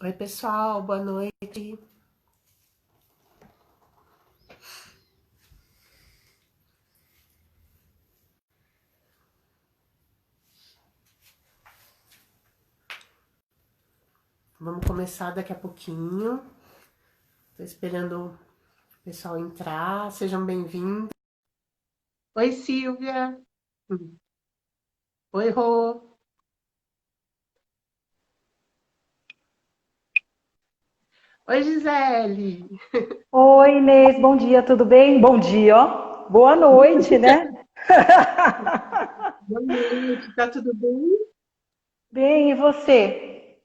Oi, pessoal, boa noite. Vamos começar daqui a pouquinho. Estou esperando o pessoal entrar. Sejam bem-vindos. Oi, Silvia. Oi, Rô. Oi, Gisele. Oi, Inês, bom dia, tudo bem? Bom dia, ó. Boa noite, né? Boa noite, tá tudo bem? Bem, e você?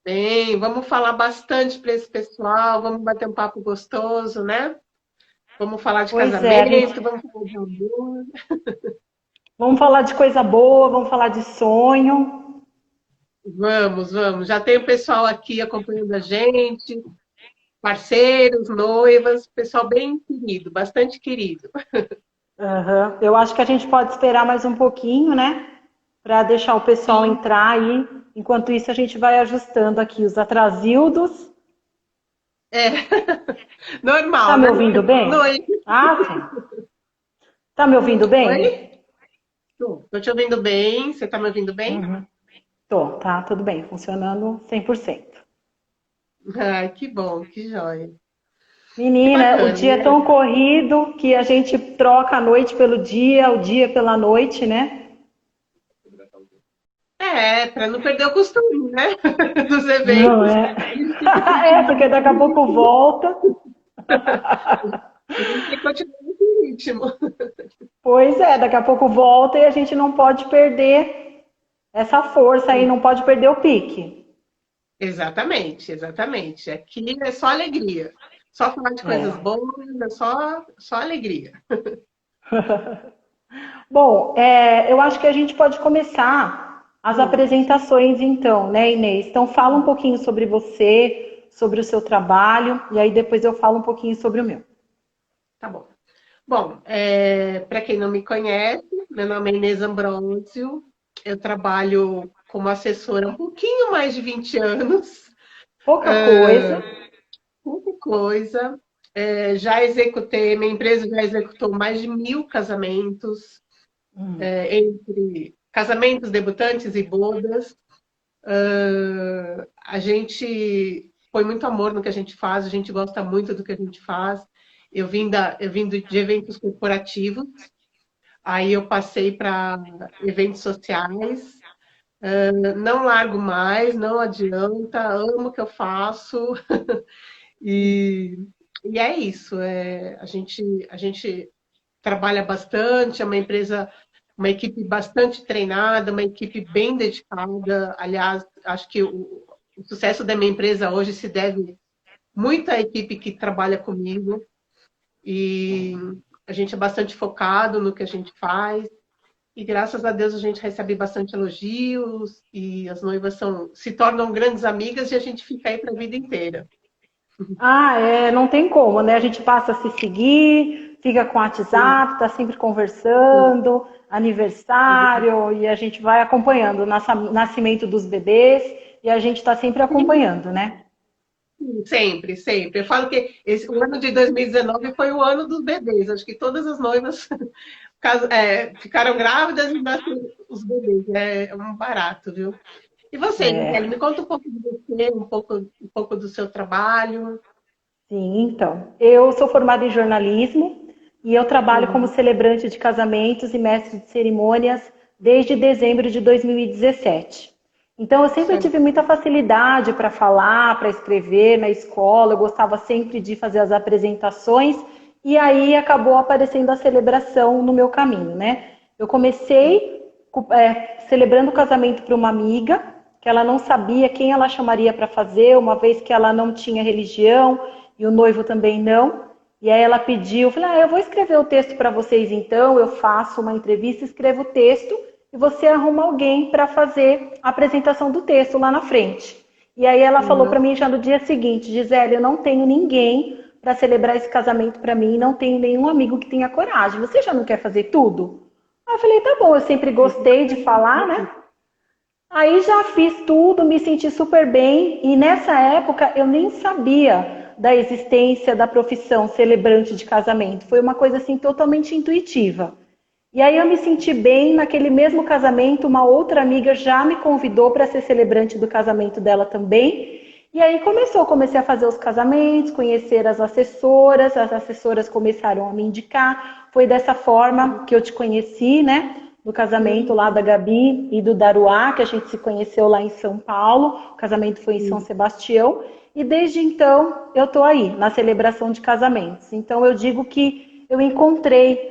Bem, vamos falar bastante para esse pessoal, vamos bater um papo gostoso, né? Vamos falar de Pois é, casamento, vamos falar de amor. vamos falar de coisa boa, vamos falar de sonho. Vamos. Já tem o pessoal aqui acompanhando a gente, parceiros, noivas, pessoal bem querido, bastante querido. Aham. Eu acho que a gente pode esperar mais um pouquinho, né? Para deixar o pessoal Sim, entrar aí. Enquanto isso, a gente vai ajustando aqui os atrasildos. é Tá normal, me né? ouvindo bem? Noite. Ah, sim. Tá me ouvindo bem? Oi? Tô te ouvindo bem. Você tá me ouvindo bem? Uhum. Tô, tá, tudo bem, funcionando 100%. Ai, que bom, que joia. Que Menina, o bacana, dia é né? tão corrido que a gente troca a noite pelo dia, o dia pela noite, né? Para não perder o costume, né? Dos Não eventos. é? A gente tem que É, porque continuar daqui a pouco volta. a gente tem que continuar nesse ritmo. Pois é, daqui a pouco volta e a gente não pode perder essa força aí, não pode perder o pique. Exatamente. Aqui é só alegria. Só falar de coisas É. boas, é só alegria. Bom, eu acho que a gente pode começar as Hum, apresentações então, né, Inês? Então fala um pouquinho sobre você, sobre o seu trabalho, e aí depois eu falo um pouquinho sobre o meu. tá bom. Bom, para quem não me conhece, meu nome é Inês Ambrosio, eu trabalho como assessora há um pouquinho mais de 20 anos, Pouca coisa. pouca coisa. Já executei, minha empresa já executou mais de 1.000 casamentos, entre casamentos, debutantes e bodas. A gente põe muito amor no que a gente faz, a gente gosta muito do que a gente faz. Eu vim de eventos corporativos. Aí eu passei para eventos sociais, não largo mais, não adianta, amo o que eu faço e, e é isso. A gente trabalha bastante, é uma empresa, uma equipe bastante treinada, uma equipe bem dedicada. Aliás, acho que o sucesso da minha empresa hoje se deve muito à equipe que trabalha comigo e a gente é bastante focado no que a gente faz. E graças a Deus a gente recebe bastante elogios e as noivas se tornam grandes amigas e a gente fica aí para a vida inteira. Ah, não tem como, né? A gente passa a se seguir, fica com o WhatsApp, tá sempre conversando, aniversário, e a gente vai acompanhando o nascimento dos bebês, e a gente está sempre acompanhando, né? Sempre. Eu falo que o ano de 2019 foi o ano dos bebês. Acho que todas as noivas ficaram grávidas e nasceram os bebês. É um barato, viu? E você, Gisele, É, me conta um pouco de você, um pouco do seu trabalho. sim, então. Eu sou formada em jornalismo e eu trabalho como Uhum. celebrante de casamentos e mestre de cerimônias desde dezembro de 2017. Então, eu sempre tive Certo. muita facilidade para falar, para escrever na escola, eu gostava sempre de fazer as apresentações e aí acabou aparecendo a celebração no meu caminho, né? Eu comecei celebrando o casamento para uma amiga, que ela não sabia quem ela chamaria para fazer, uma vez que ela não tinha religião e o noivo também não. E aí ela pediu, eu falei, eu vou escrever o texto para vocês então, eu faço uma entrevista, escrevo o texto e você arruma alguém para fazer a apresentação do texto lá na frente. E aí ela falou para Uhum. mim já no dia seguinte, Gisele, eu não tenho ninguém para celebrar esse casamento para mim, não tenho nenhum amigo que tenha coragem. Você já não quer fazer tudo? Aí eu falei, tá bom, eu sempre gostei de falar, né? Aí já fiz tudo, me senti super bem e nessa época eu nem sabia da existência da profissão celebrante de casamento. Foi uma coisa assim totalmente intuitiva. E aí eu me senti bem, naquele mesmo casamento, uma outra amiga já me convidou para ser celebrante do casamento dela também. E aí comecei a fazer os casamentos, conhecer as assessoras começaram a me indicar. Foi dessa forma que eu te conheci, né? No casamento lá da Gabi e do Daruá, que a gente se conheceu lá em São Paulo. O casamento foi em São Sebastião. E desde então eu estou aí, na celebração de casamentos. Então eu digo que eu encontrei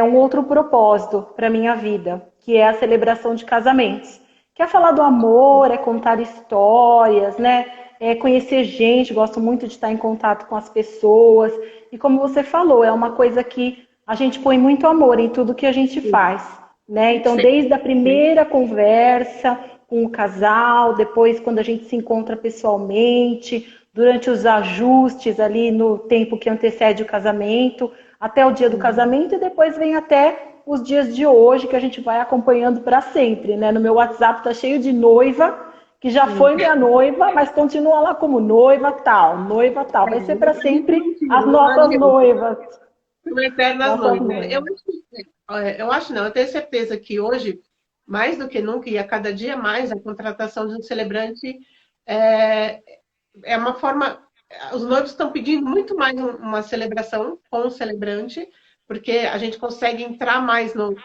um outro propósito para a minha vida, que é a celebração de casamentos. Que é falar do amor, é contar histórias, né? É conhecer gente, gosto muito de estar em contato com as pessoas. E como você falou, é uma coisa que a gente põe muito amor em tudo que a gente faz, né? Então, desde a primeira conversa com o casal, depois quando a gente se encontra pessoalmente, durante os ajustes ali no tempo que antecede o casamento, até o dia do casamento e depois vem até os dias de hoje que a gente vai acompanhando para sempre, né? No meu WhatsApp tá cheio de noiva que já foi minha noiva, mas continua lá como noiva tal, noiva tal. Vai ser para sempre as nossas noivas. Uma eternas Nossas noivas. noivas. Eu acho não, eu tenho certeza que hoje, mais do que nunca, e a cada dia mais, a contratação de um celebrante é, é uma forma. Os noivos estão pedindo muito mais uma celebração com o celebrante, porque a gente consegue entrar mais no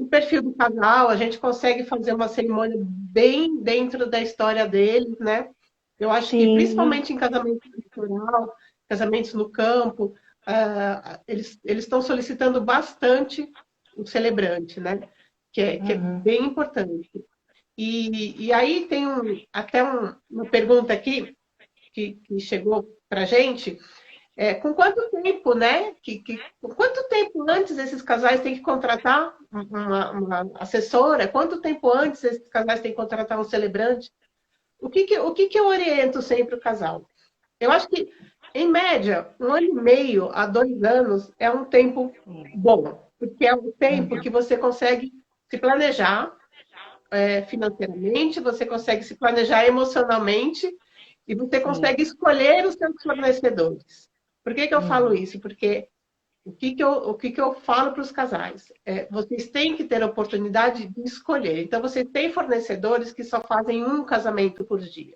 perfil do casal, a gente consegue fazer uma cerimônia bem dentro da história deles, né? Eu acho que, Sim. principalmente em casamento cultural, casamentos no campo, eles estão solicitando bastante o celebrante, né? Que é bem importante. E aí tem até uma pergunta aqui que chegou para a gente. Com quanto tempo, né? Com quanto tempo antes esses casais têm que contratar uma assessora? Quanto tempo antes esses casais têm que contratar um celebrante? O que eu oriento sempre o casal? Eu acho que, em média, 1 ano e meio a 2 anos é um tempo bom, porque é um tempo que você consegue se planejar financeiramente, você consegue se planejar emocionalmente e você consegue escolher os seus fornecedores. Por que eu falo isso? Porque o que eu falo para os casais? Vocês têm que ter a oportunidade de escolher. Então, vocês têm fornecedores que só fazem um casamento por dia,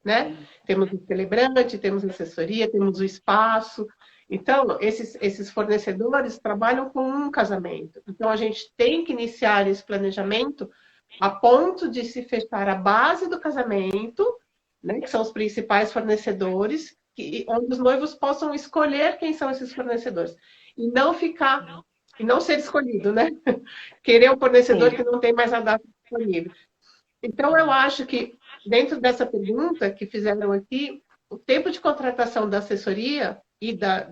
né? Temos o celebrante, temos a assessoria, temos o espaço. Então, esses fornecedores trabalham com um casamento. Então, a gente tem que iniciar esse planejamento a ponto de se fechar a base do casamento, né, que são os principais fornecedores, onde os noivos possam escolher quem são esses fornecedores. E não ser escolhido, né? Querer um fornecedor Sim. que não tem mais a data disponível. Então, eu acho que, dentro dessa pergunta que fizeram aqui, o tempo de contratação da assessoria e da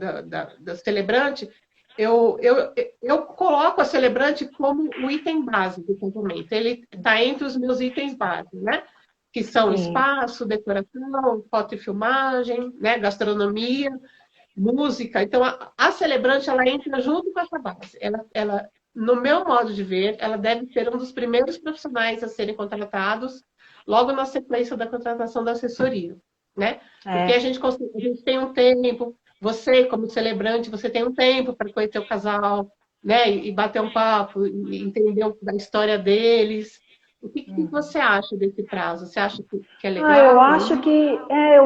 celebrante, eu coloco a celebrante como o item base do casamento. Ele está entre os meus itens básicos, né? Que são Sim. espaço, decoração, foto e filmagem, né? Gastronomia, música. Então, a celebrante, ela entra junto com essa base. No meu modo de ver, ela deve ser um dos primeiros profissionais a serem contratados logo na sequência da contratação da assessoria, né? Porque a É. gente tem um tempo, você, como celebrante, você tem um tempo para conhecer o casal, né? E bater um papo, e entender da história deles. O que você acha desse prazo? Você acha que é Ah, eu legal?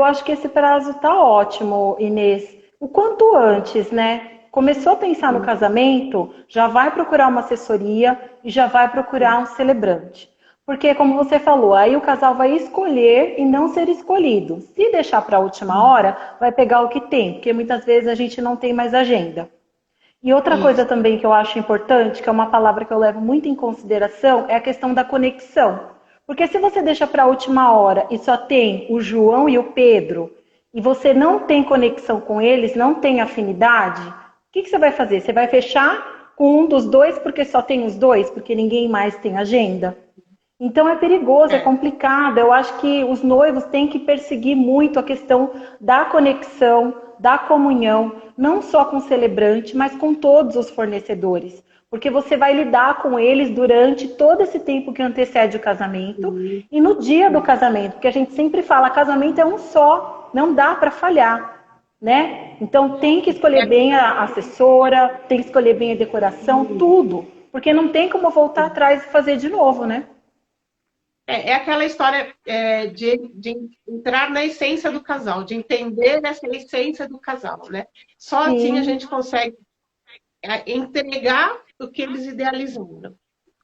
acho que esse prazo tá ótimo, Inês. O quanto antes, né? Começou a pensar no casamento, já vai procurar uma assessoria e já vai procurar um celebrante. Porque, como você falou, aí o casal vai escolher e não ser escolhido. Se deixar para a última hora, vai pegar o que tem, porque muitas vezes a gente não tem mais agenda. E outra coisa Isso. também que eu acho importante, que é uma palavra que eu levo muito em consideração, é a questão da conexão. Porque se você deixa para a última hora e só tem o João e o Pedro, e você não tem conexão com eles, não tem afinidade, o que você vai fazer? Você vai fechar com um dos dois porque só tem os dois, porque ninguém mais tem agenda? Então é perigoso, é É. complicado. Eu acho que os noivos têm que perseguir muito a questão da conexão, da comunhão, não só com o celebrante, mas com todos os fornecedores. porque você vai lidar com eles durante todo esse tempo que antecede o casamento e no dia do casamento, porque a gente sempre fala, casamento é um só, não dá para falhar, né? Então tem que escolher bem a assessora, tem que escolher bem a decoração, tudo, porque não tem como voltar atrás e fazer de novo, né? É aquela história de entrar na essência do casal, de entender essa essência do casal, né? Só assim a Sim. gente consegue entregar o que eles idealizaram,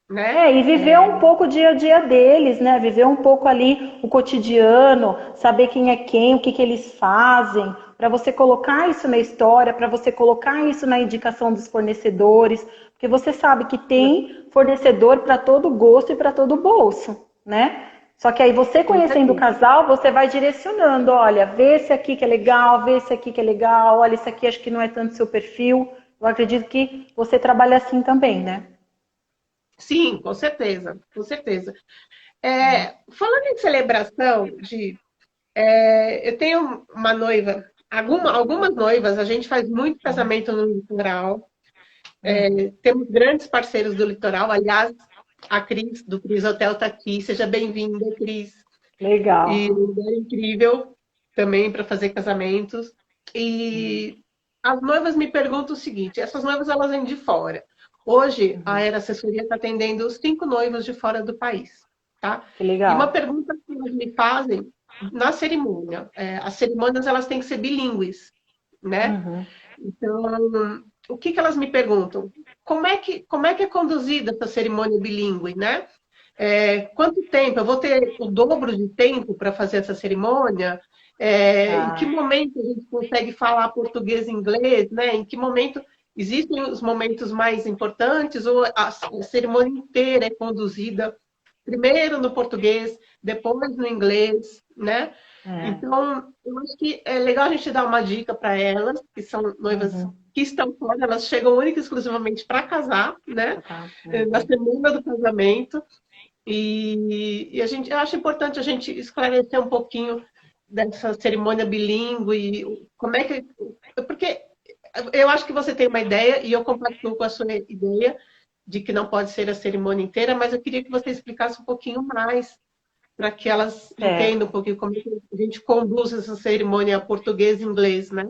né? E viver um pouco o dia a dia deles, né? Viver um pouco ali o cotidiano, saber quem é quem, o que que eles fazem, para você colocar isso na história, para você colocar isso na indicação dos fornecedores, porque você sabe que tem fornecedor para todo gosto e para todo bolso, né? Só que aí você Com conhecendo o certeza. casal, você vai direcionando, olha, vê esse aqui que é legal, vê esse aqui que é legal, olha, esse aqui acho que não é tanto seu perfil. Eu acredito que você trabalha assim também, né? Sim, com certeza, com certeza. Falando em celebração, eu tenho uma noiva, algumas noivas, a gente faz muito casamento no litoral, temos grandes parceiros do litoral, aliás, a Cris, do Cris Hotel, está aqui, seja bem-vinda, Cris. E Legal. um lugar incrível também para fazer casamentos. E as noivas me perguntam o seguinte: essas noivas elas vêm de fora. Hoje, a Era Assessoria está atendendo os 5 noivos de fora do país. Tá? Que E uma legal. pergunta que eles me fazem na cerimônia: as cerimônias elas têm que ser bilíngues, né? Uhum. Então, o que elas me perguntam? Como é que é conduzida essa cerimônia bilíngue, né? Quanto tempo? Eu vou ter o dobro de tempo para fazer essa cerimônia? Em que Tá. momento a gente consegue falar português e inglês? Né? Em que momento existem os momentos mais importantes ou a cerimônia inteira é conduzida primeiro no português, depois no inglês, né? É. Então, eu acho que é legal a gente dar uma dica para elas, que são noivas Uhum. que estão fora, elas chegam única e exclusivamente para casar, né? Tá. Na Uhum. semana do casamento. Eu acho importante a gente esclarecer um pouquinho dessa cerimônia bilíngue, como é que. Porque eu acho que você tem uma ideia, e eu compartilho com a sua ideia, de que não pode ser a cerimônia inteira, mas eu queria que você explicasse um pouquinho mais, para que elas entendam um Certo. pouquinho como é que a gente conduz essa cerimônia português e inglês, né?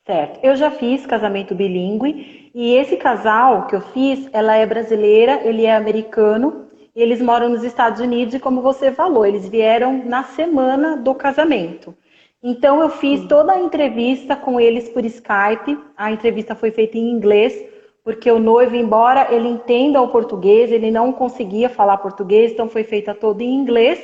Certo. Eu já fiz casamento bilíngue e esse casal que eu fiz, ela é brasileira, ele é americano, e eles moram nos Estados Unidos e como você falou, eles vieram na semana do casamento. Então eu fiz Sim. toda a entrevista com eles por Skype. A entrevista foi feita em inglês, porque o noivo, embora ele entenda o português, ele não conseguia falar português, então foi feita toda em inglês.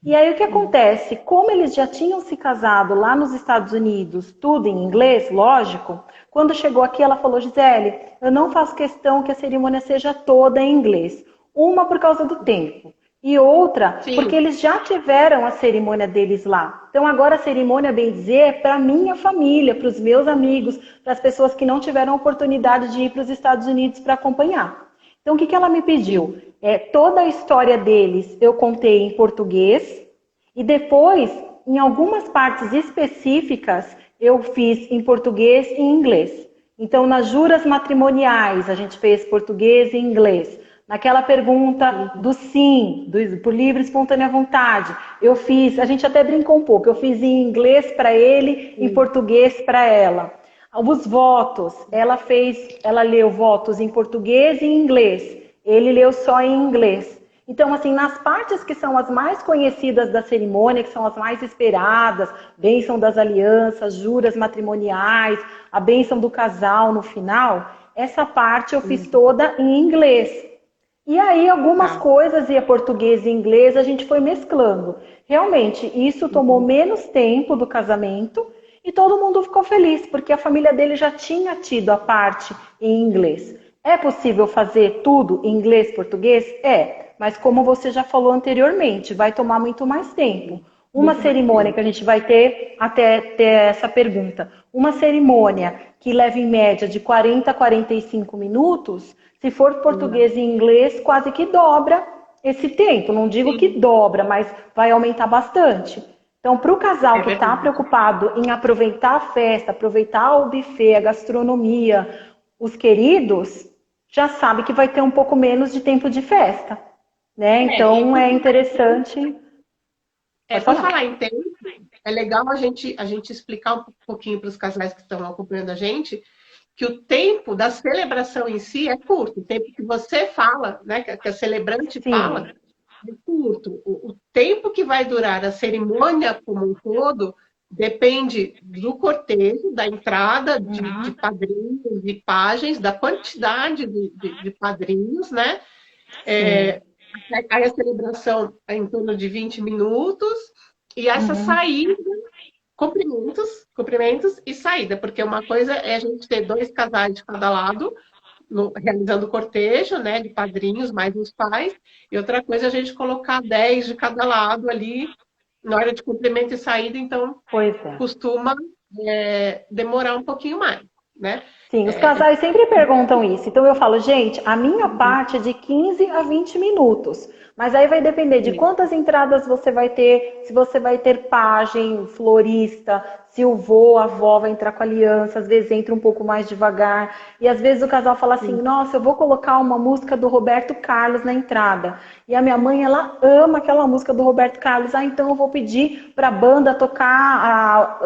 E aí o que acontece? Como eles já tinham se casado lá nos Estados Unidos, tudo em inglês, lógico, quando chegou aqui ela falou, Gisele, eu não faço questão que a cerimônia seja toda em inglês. Uma por causa do tempo. E outra, porque Sim, eles já tiveram a cerimônia deles lá. Então agora a cerimônia, bem dizer, é para a minha família, para os meus amigos, para as pessoas que não tiveram oportunidade de ir para os Estados Unidos para acompanhar. Então, o que ela me pediu? sim. Toda a história deles eu contei em português e depois, em algumas partes específicas, eu fiz em português e em inglês. Então, nas juras matrimoniais, a gente fez português e inglês. Naquela pergunta do sim, por livre e espontânea vontade, eu fiz, a gente até brincou um pouco, eu fiz em inglês para ele, em Sim. português para ela. Os votos, ela leu votos em português e em inglês. Ele leu só em inglês. Então, assim, nas partes que são as mais conhecidas da cerimônia, que são as mais esperadas, bênção das alianças, juras matrimoniais, a bênção do casal no final, essa parte eu fiz toda em inglês. E aí, algumas Tá. coisas, e português e inglês, a gente foi mesclando. Realmente, isso tomou menos tempo do casamento e todo mundo ficou feliz, porque a família dele já tinha tido a parte em inglês. É possível fazer tudo em inglês, português? É, mas como você já falou anteriormente, vai tomar muito mais tempo. Uma Muito mais cerimônia que a tempo. gente vai ter, até ter essa pergunta, uma cerimônia que leva em média de 40 a 45 minutos, se for português e inglês, quase que dobra esse tempo. Não digo que Sim, dobra, mas vai aumentar bastante. Então, para o casal é que está verdade. preocupado em aproveitar a festa, aproveitar o buffet, a gastronomia, os queridos, já sabe que vai ter um pouco menos de tempo de festa, né? E Então é interessante. Pode por falar. falar em tempo, é legal a gente explicar um pouquinho para os casais que estão acompanhando a gente que o tempo da celebração em si é curto. O tempo que você fala, né, que a celebrante fala, Sim. é curto. O tempo que vai durar a cerimônia como um todo depende do cortejo, da entrada de Uhum. padrinhos, de pajens, da quantidade de padrinhos, né? Sim. É, aí a celebração é em torno de 20 minutos, e essa Uhum. saída, cumprimentos e saída, porque uma coisa é a gente ter dois casais de cada lado, realizando o cortejo, né, de padrinhos, mais os pais, e outra coisa é a gente colocar 10 de cada lado ali, na hora de cumprimento e saída, então Pois é. costuma demorar um pouquinho mais, né? Sim, os É, casais sempre perguntam isso. Então eu falo, gente, a minha parte é de 15 a 20 minutos. Mas aí vai depender de quantas entradas você vai ter, se você vai ter pajem, florista, se o vô, a avó vai entrar com aliança, às vezes entra um pouco mais devagar. E às vezes o casal fala assim, nossa, eu vou colocar uma música do Roberto Carlos na entrada. E a minha mãe, ela ama aquela música do Roberto Carlos. Ah, então eu vou pedir para a banda tocar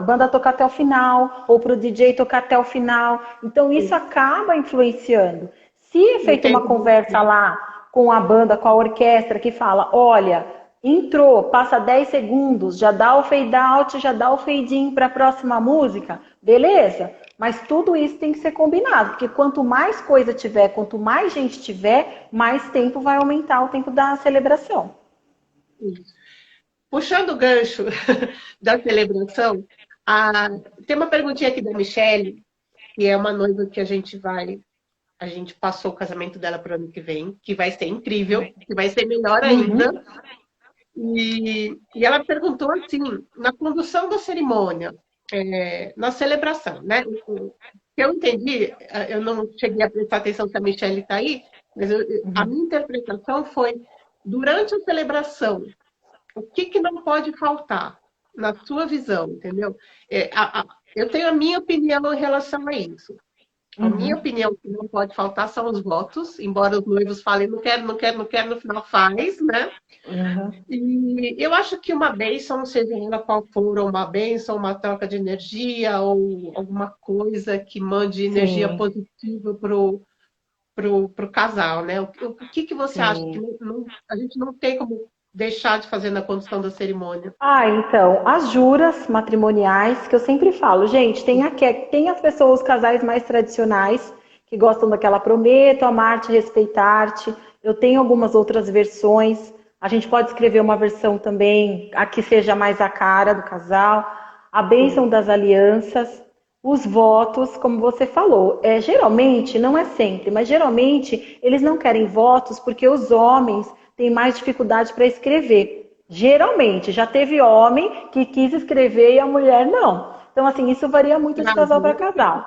até o final, ou para o DJ tocar até o final. Então isso acaba influenciando. Se é o feita uma tempo conversa lá com a banda, com a orquestra, que fala, olha, entrou, passa 10 segundos, já dá o fade out, já dá o fade in para a próxima música, beleza? Mas tudo isso tem que ser combinado, porque quanto mais coisa tiver, quanto mais gente tiver, mais tempo vai aumentar o tempo da celebração. puxando o gancho da celebração, a, tem uma perguntinha aqui da Michelle, que é uma noiva que a gente passou o casamento dela para o ano que vem, que vai ser incrível, que vai ser melhor ainda. Uhum. E ela perguntou assim, na condução da cerimônia, na celebração, né? O que eu entendi, eu não cheguei a prestar atenção se a Michelle está aí, mas a Uhum. minha interpretação foi, durante a celebração, o que não pode faltar, na sua visão, entendeu? Eu tenho a minha opinião em relação a isso. A minha Uhum. opinião que não pode faltar são os votos, embora os noivos falem não quero, não quero, não quero, no final faz, né? Uhum. E eu acho que uma bênção, seja ela qual for, ou uma bênção, uma troca de energia, ou alguma coisa que mande energia Sim, positiva pro casal, né? O que você acha que sim. a gente não tem como deixar de fazer na condução da cerimônia? Ah, então, as juras matrimoniais, que eu sempre falo, gente, tem as pessoas, os casais mais tradicionais, que gostam daquela prometo, amar-te, respeitar-te. Eu tenho algumas outras versões. A gente pode escrever uma versão também, a que seja mais a cara do casal. A bênção das alianças, os votos, como você falou. Geralmente, não é sempre, mas geralmente eles não querem votos porque os homens têm mais dificuldade para escrever. Geralmente, já teve homem que quis escrever e a mulher não. Então, assim, isso varia muito de casal para Travou. casal.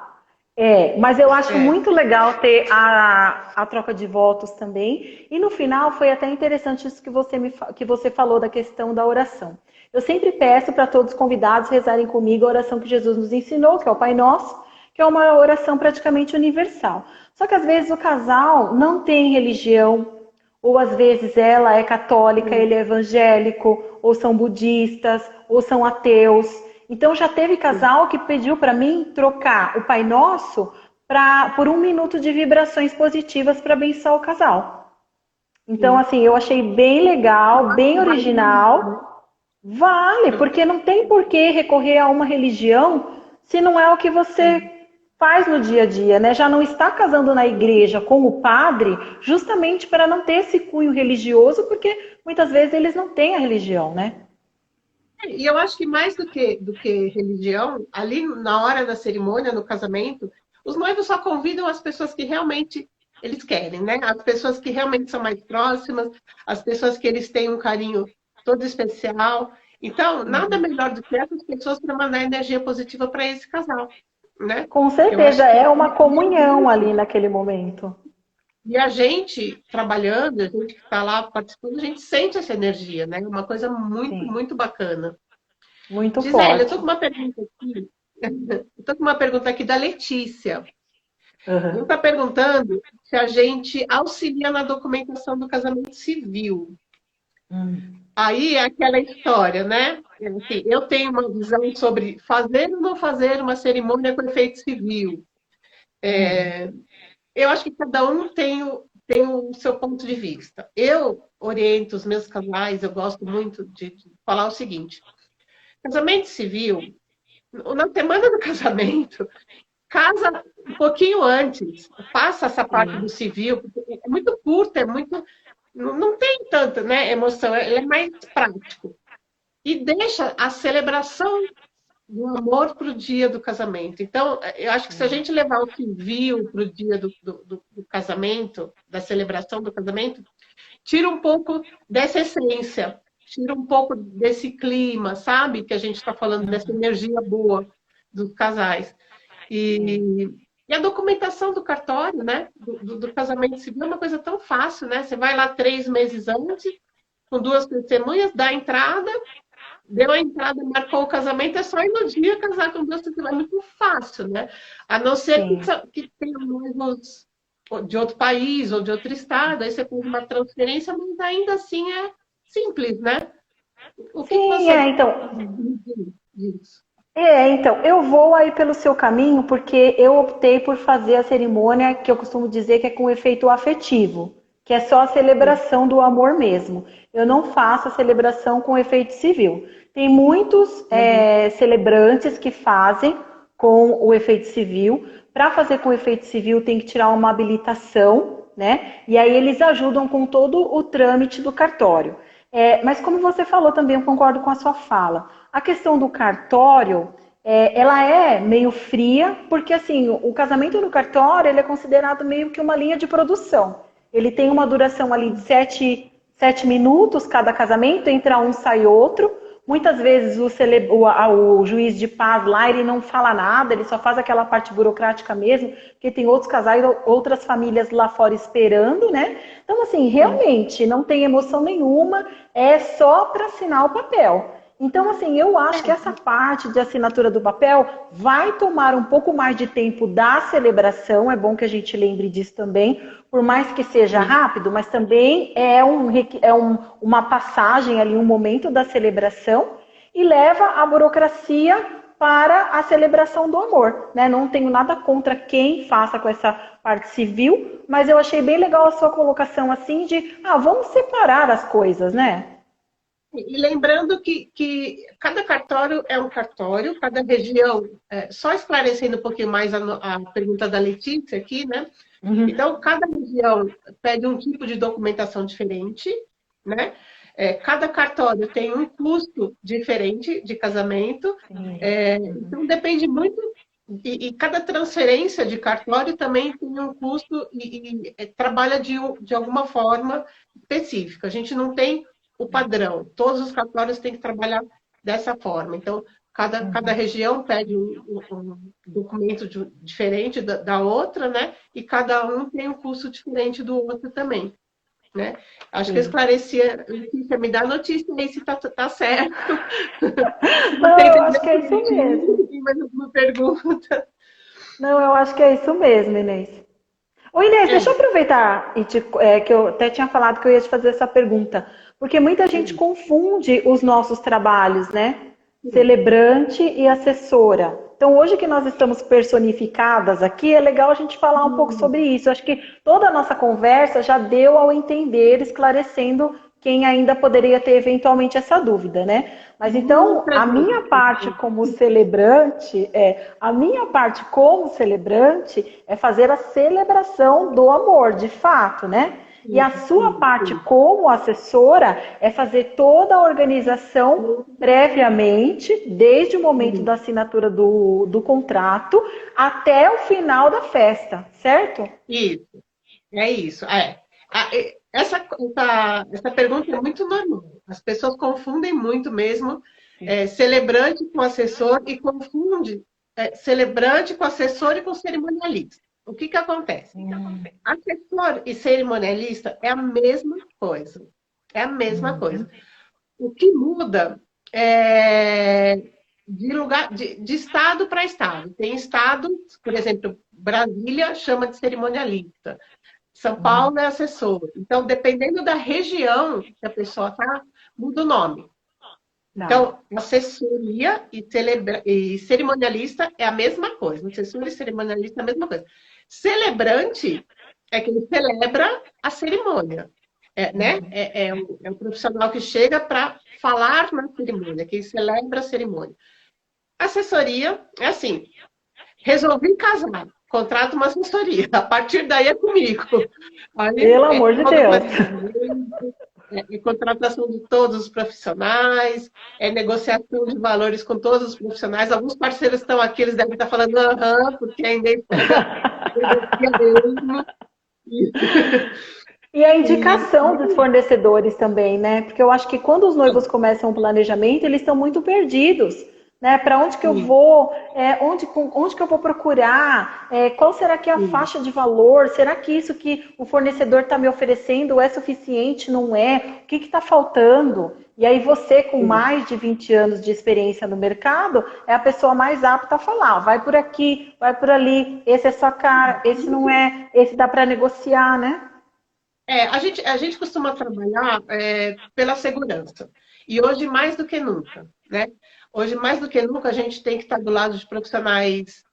Mas eu acho É, muito legal ter a troca de votos também. E no final foi até interessante isso que você falou da questão da oração. Eu sempre peço para todos os convidados rezarem comigo a oração que Jesus nos ensinou, que é o Pai Nosso, que é uma oração praticamente universal. Só que às vezes o casal não tem religião, ou às vezes ela é católica, ele é evangélico, ou são budistas, ou são ateus. Então já teve casal que pediu para mim trocar o Pai Nosso por 1 minuto de vibrações positivas para abençoar o casal. Então, sim. assim, eu achei bem Eu legal, acho bem que vale muito, né? original. Vale, porque não tem por que recorrer a uma religião se não é o que você faz no dia a dia, né? Já não está casando na igreja com o padre, justamente para não ter esse cunho religioso, porque muitas vezes eles não têm a religião, né? E eu acho que mais do que religião, ali na hora da cerimônia, no casamento, os noivos só convidam as pessoas que realmente eles querem, né? As pessoas que realmente são mais próximas, as pessoas que eles têm um carinho todo especial. Então, nada melhor do que essas pessoas para mandar energia positiva para esse casal, né? Com Eu certeza, acho que é uma comunhão ali naquele momento. e a gente trabalhando, a gente que está lá participando, a gente sente essa energia, né? Uma coisa muito, Sim, muito bacana. muito Gisele, eu estou forte. com uma pergunta aqui. Eu estou com uma pergunta aqui da Letícia. Não Aham. está perguntando se a gente auxilia na documentação do casamento civil. Hum. Aí é aquela história, né? Assim, eu tenho uma visão sobre fazer ou não fazer uma cerimônia com efeito civil. Uhum. Eu acho que cada um tem o seu ponto de vista. Eu oriento os meus casais, eu gosto muito de falar o seguinte: casamento civil, na semana do casamento, casa um pouquinho antes, passa essa parte do Sim. civil, porque é muito curta, é muito. Não tem tanta, né, emoção, ele é mais prático. E deixa a celebração do amor para o dia do casamento. Então, eu acho que se a gente levar o civil para o dia do casamento, da celebração do casamento, tira um pouco dessa essência, tira um pouco desse clima, sabe? Que a gente está falando dessa energia boa dos casais. Sim. E a documentação do cartório, né? Do casamento civil é uma coisa tão fácil, né? Você vai lá 3 meses antes, com 2 testemunhas, dá a entrada, deu a entrada, marcou o casamento, é só ir no dia casar com 2 testemunhas. É muito fácil, né? A não ser Sim. que tenha noivos de outro país ou de outro estado, aí você faz uma transferência, mas ainda assim é simples, né? O que Sim, você então. diz? Então, eu vou aí pelo seu caminho porque eu optei por fazer a cerimônia que eu costumo dizer que é com efeito afetivo, que é só a celebração do amor mesmo. Eu não faço a celebração com efeito civil. Tem muitos Uhum. celebrantes que fazem com o efeito civil. Para fazer com efeito civil tem que tirar uma habilitação, né? E aí eles ajudam com todo o trâmite do cartório. Mas como você falou também, eu concordo com a sua fala. A questão do cartório, ela é meio fria, porque assim, o casamento no cartório ele é considerado meio que uma linha de produção. Ele tem uma duração ali de 7 minutos cada casamento, entra um, sai outro. Muitas vezes o juiz de paz lá, ele não fala nada, ele só faz aquela parte burocrática mesmo, porque tem outros casais, outras famílias lá fora esperando, né? Então, assim, Sim. realmente não tem emoção nenhuma, é só para assinar o papel. Então, assim, eu acho que essa parte de assinatura do papel vai tomar um pouco mais de tempo da celebração, é bom que a gente lembre disso também, por mais que seja Sim. rápido, mas também uma passagem ali, um momento da celebração e leva a burocracia para a celebração do amor, né? Não tenho nada contra quem faça com essa parte civil, mas eu achei bem legal a sua colocação assim de, vamos separar as coisas, né? E lembrando que cada cartório é um cartório, cada região, só esclarecendo um pouquinho mais a pergunta da Letícia aqui, né? Uhum. Então, cada região pede um tipo de documentação diferente, né? Cada cartório tem um custo diferente de casamento, Sim. então depende muito, e cada transferência de cartório também tem um custo e trabalha de alguma forma específica. A gente não tem o padrão, todos os cartórios têm que trabalhar dessa forma. Então, cada Uhum. região pede um documento diferente da outra, né? E cada um tem um custo diferente do outro também, né? Acho que eu Sim. esclareci, Letícia, me dá notícia aí se tá certo. Se você Não, eu entendeu acho que é isso direitinho, mesmo. tem mais alguma pergunta? Não, eu acho que é isso mesmo, Inês. Ô Inês, É deixa eu isso. aproveitar que eu até tinha falado que eu ia te fazer essa pergunta, porque muita gente confunde os nossos trabalhos, né? Celebrante e assessora. Então, hoje que nós estamos personificadas aqui, é legal a gente falar um pouco sobre isso. Acho que toda a nossa conversa já deu ao entender, esclarecendo quem ainda poderia ter eventualmente essa dúvida, né? Mas então, Muita gente. a minha parte como celebrante é fazer a celebração do amor, de fato, né? E a sua parte como assessora é fazer toda a organização previamente, desde o momento da assinatura do contrato até o final da festa, certo? Isso, é isso. Essa pergunta é muito normal. As pessoas confundem muito mesmo celebrante com assessor e confunde celebrante com assessor e com cerimonialista. O que acontece? Assessor e cerimonialista é a mesma coisa. É a mesma coisa. Uhum. O que muda é de lugar, de estado para estado. Tem estado, por exemplo, Brasília chama de cerimonialista. São Paulo é assessor. Então, dependendo da região que a pessoa está, muda o nome. Então, assessoria e cerimonialista é a mesma coisa. Assessor e cerimonialista é a mesma coisa. Celebrante é quem celebra a cerimônia. Né? É um profissional que chega para falar na cerimônia, quem celebra a cerimônia. Assessoria é assim, resolvi casar, contrato uma assessoria, a partir daí é comigo. Aí, pelo amor de Deus. É contratação de todos os profissionais, é negociação de valores com todos os profissionais. Alguns parceiros estão aqui, eles devem estar falando, porque ainda negocia mesmo. E a indicação dos fornecedores também, né? Porque eu acho que quando os noivos começam o planejamento, eles estão muito perdidos, né? Para onde que eu vou? Onde que eu vou procurar? Qual será que é a faixa de valor? Será que isso que o fornecedor está me oferecendo é suficiente? Não é? O que está faltando? E aí você, com mais de 20 anos de experiência no mercado, é a pessoa mais apta a falar. Vai por aqui, vai por ali, esse é sua cara, esse não é, esse dá para negociar, né? A gente costuma trabalhar pela segurança. E hoje, mais do que nunca, né? Hoje, mais do que nunca, a gente tem que estar do lado de profissionais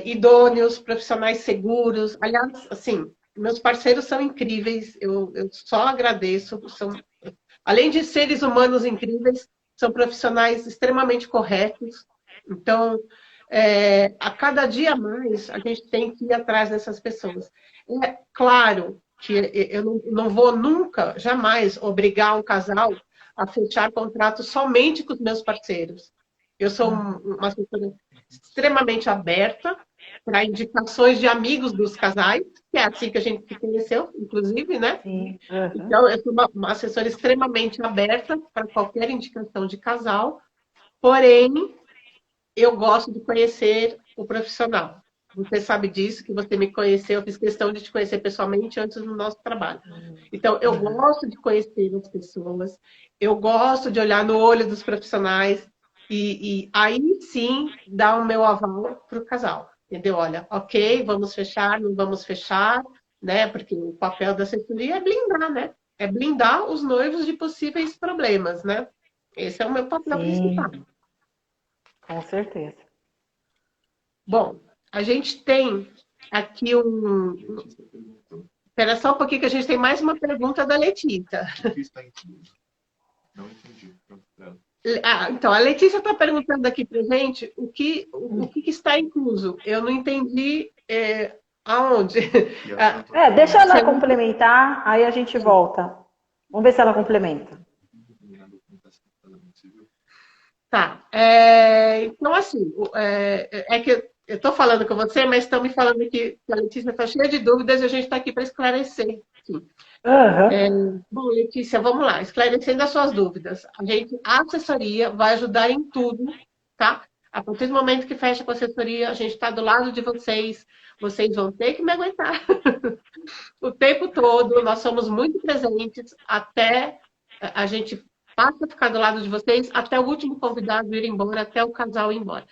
idôneos, profissionais seguros. Aliás, assim, meus parceiros são incríveis, eu só agradeço. Além de seres humanos incríveis, são profissionais extremamente corretos. Então, a cada dia mais, a gente tem que ir atrás dessas pessoas. É claro que eu não vou nunca, jamais, obrigar um casal a fechar contrato somente com os meus parceiros. Eu sou uma assessora extremamente aberta para indicações de amigos dos casais, que é assim que a gente se conheceu, inclusive, né? Sim. Então, eu sou uma assessora extremamente aberta para qualquer indicação de casal, porém, eu gosto de conhecer o profissional. Você sabe disso, que você me conheceu, eu fiz questão de te conhecer pessoalmente antes do nosso trabalho. Então, eu gosto de conhecer as pessoas, eu gosto de olhar no olho dos profissionais e aí sim dar o meu aval para o casal. Entendeu? Olha, ok, vamos fechar, não vamos fechar, né? Porque o papel da assessoria é blindar, né? É blindar os noivos de possíveis problemas, né? Esse é o meu papel principal. Com certeza. Bom, a gente tem aqui Espera só um pouquinho que a gente tem mais uma pergunta da Letícia. Não entendi. Então, a Letícia está perguntando aqui para gente o que está incluso. Eu não entendi aonde. Deixa ela complementar, aí a gente volta. Vamos ver se ela complementa. Tá. Então, assim, que eu estou falando com você, mas estão me falando que a Letícia está cheia de dúvidas e a gente está aqui para esclarecer. Bom, Letícia, vamos lá, esclarecendo as suas dúvidas. A assessoria vai ajudar em tudo, tá? A partir do momento que fecha com a assessoria, a gente está do lado de vocês. Vocês vão ter que me aguentar o tempo todo. Nós somos muito presentes até a gente passa a ficar do lado de vocês até o último convidado ir embora, até o casal ir embora,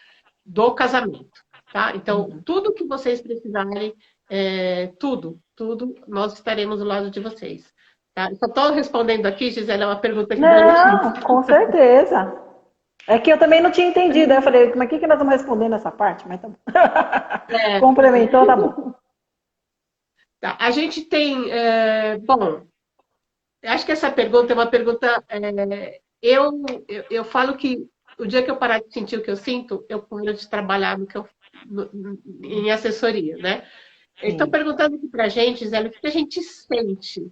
do casamento, tá? Então, tudo que vocês precisarem, tudo, nós estaremos do lado de vocês. Tá? Só estou respondendo aqui, Gisele, é uma pergunta que... Não, com certeza. É que eu também não tinha entendido, aí eu falei, mas o que nós vamos responder nessa parte? Mas tá bom. Complementou, tá bom. Tá. A gente tem... bom, acho que essa pergunta é uma pergunta... eu falo que o dia que eu parar de sentir o que eu sinto, eu paro de trabalhar em assessoria, né? Estão perguntando aqui para a gente, Zé, o que a gente sente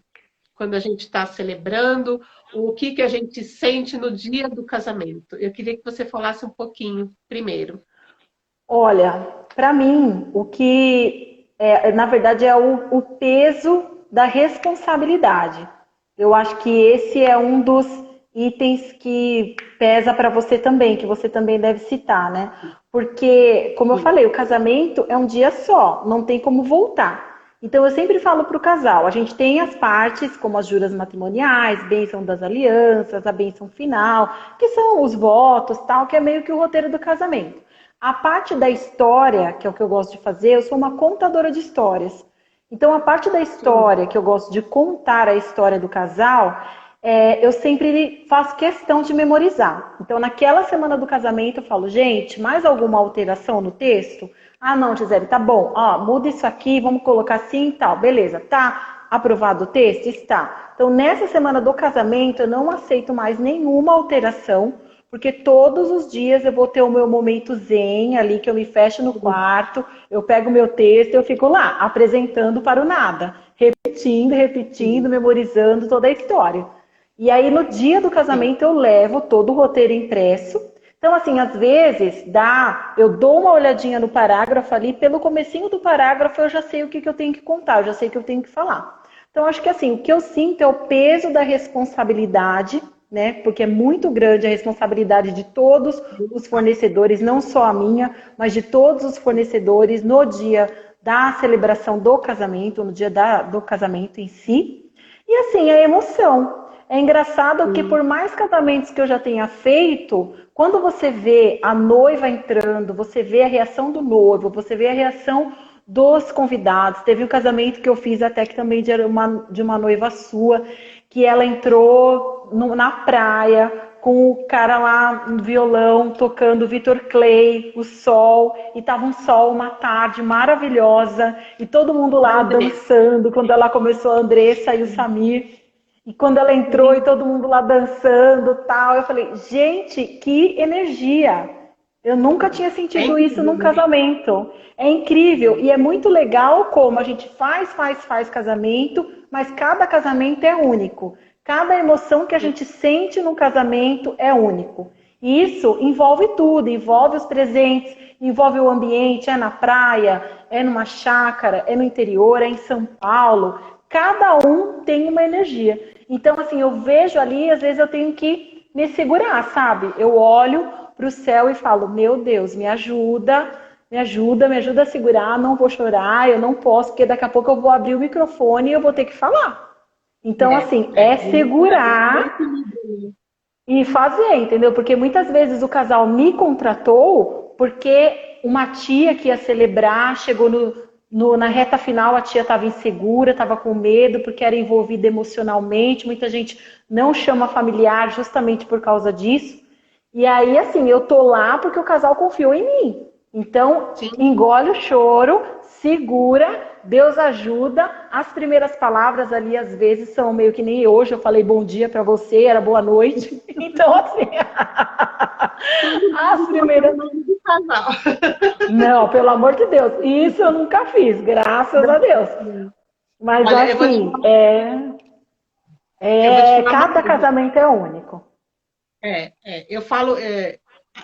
quando a gente está celebrando, o que a gente sente no dia do casamento. Eu queria que você falasse um pouquinho primeiro. Olha, para mim, o que na verdade é o peso da responsabilidade. Eu acho que esse é um dos itens que pesa para você também, que você também deve citar, né? Porque, como eu falei, o casamento é um dia só, não tem como voltar. Então, eu sempre falo para o casal, a gente tem as partes, como as juras matrimoniais, bênção das alianças, a bênção final, que são os votos, tal, que é meio que o roteiro do casamento. A parte da história, que é o que eu gosto de fazer, eu sou uma contadora de histórias. Então, a parte da Sim, história, que eu gosto de contar a história do casal, eu sempre faço questão de memorizar. Então, naquela semana do casamento, eu falo, gente, mais alguma alteração no texto? Ah, não, Gisele, tá bom. Ó, muda isso aqui, vamos colocar assim e tal. Beleza, tá aprovado o texto? Está. Então, nessa semana do casamento, eu não aceito mais nenhuma alteração, porque todos os dias eu vou ter o meu momento zen ali, que eu me fecho no sim, quarto, eu pego o meu texto e eu fico lá, apresentando para o nada, repetindo, repetindo, sim, memorizando toda a história. E aí, no dia do sim. casamento, eu levo todo o roteiro impresso. Então, assim, às vezes, eu dou uma olhadinha no parágrafo ali, pelo comecinho do parágrafo eu já sei o que eu tenho que contar, eu já sei o que eu tenho que falar. Então, acho que assim, o que eu sinto é o peso da responsabilidade, né? Porque é muito grande a responsabilidade de todos os fornecedores, não só a minha, mas de todos os fornecedores no dia da celebração do casamento, no dia do casamento em si. E assim, a emoção. É engraçado que Sim. por mais casamentos que eu já tenha feito, quando você vê a noiva entrando, você vê a reação do noivo, você vê a reação dos convidados. Teve um casamento que eu fiz até que também de uma noiva sua, que ela entrou na praia com o cara lá no violão tocando Vitor Clay, o sol, e tava um sol, uma tarde maravilhosa, e todo mundo lá André. dançando, quando ela começou, a Andressa e o Samir, e quando ela entrou e Sim, todo mundo lá dançando, tal, eu falei, gente, que energia! Eu nunca tinha é sentido isso incrível, num né? casamento. É incrível e é muito legal como a gente faz casamento, mas cada casamento é único. Cada emoção que a gente sente no casamento é único. E isso envolve tudo, envolve os presentes, envolve o ambiente, é na praia, é numa chácara, é no interior, é em São Paulo. Cada um tem uma energia. Então, assim, eu vejo ali, às vezes eu tenho que me segurar, sabe? Eu olho para o céu e falo, meu Deus, me ajuda, me ajuda, me ajuda a segurar, não vou chorar, eu não posso, porque daqui a pouco eu vou abrir o microfone e eu vou ter que falar. Então, assim, é É um segurar equilíbrio, né? e fazer, entendeu? Porque muitas vezes o casal me contratou porque uma tia que ia celebrar chegou na reta final, a tia estava insegura, estava com medo, porque era envolvida emocionalmente. Muita gente não chama familiar justamente por causa disso. E aí, assim, eu tô lá porque o casal confiou em mim. Então, Sim, engole o choro, segura, Deus ajuda. As primeiras palavras ali, às vezes, são meio que nem hoje. Eu falei bom dia para você, era boa noite. Então, assim, todo as mundo colocando o primeiras. nome do casal. Não, pelo amor de Deus, isso eu nunca fiz, graças a Deus. Não. Mas, Olha, eu vou te assim, falar, uma cada coisa. casamento é único. Eu falo,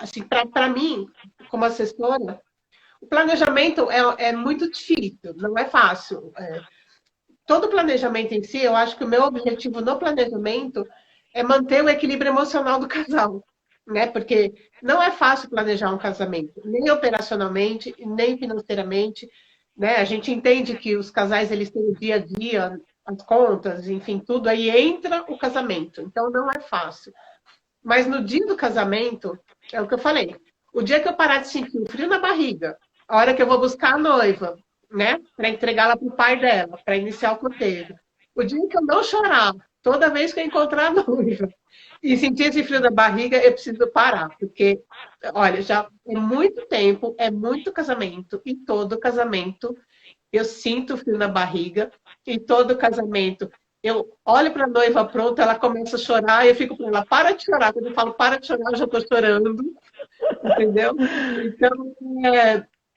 assim, para mim, como assessora, o planejamento é muito difícil, não é fácil. Todo planejamento em si, eu acho que o meu objetivo no planejamento é manter o equilíbrio emocional do casal, né? Porque não é fácil planejar um casamento, nem operacionalmente, nem financeiramente, né? A gente entende que os casais eles têm o dia a dia, as contas, enfim, tudo aí entra o casamento. Então não é fácil. Mas no dia do casamento, é o que eu falei. O dia que eu parar de sentir o frio na barriga, a hora que eu vou buscar a noiva, né, para entregá-la para o pai dela, para iniciar o cortejo. O dia que eu não chorar, toda vez que eu encontrar a noiva e sentir esse frio na barriga, eu preciso parar, porque, olha, já é muito tempo, é muito casamento, e todo casamento eu sinto frio na barriga, e todo casamento eu olho para a noiva pronta, ela começa a chorar, e eu fico para ela, para de chorar. Quando eu falo para de chorar, eu já estou chorando, entendeu? Então,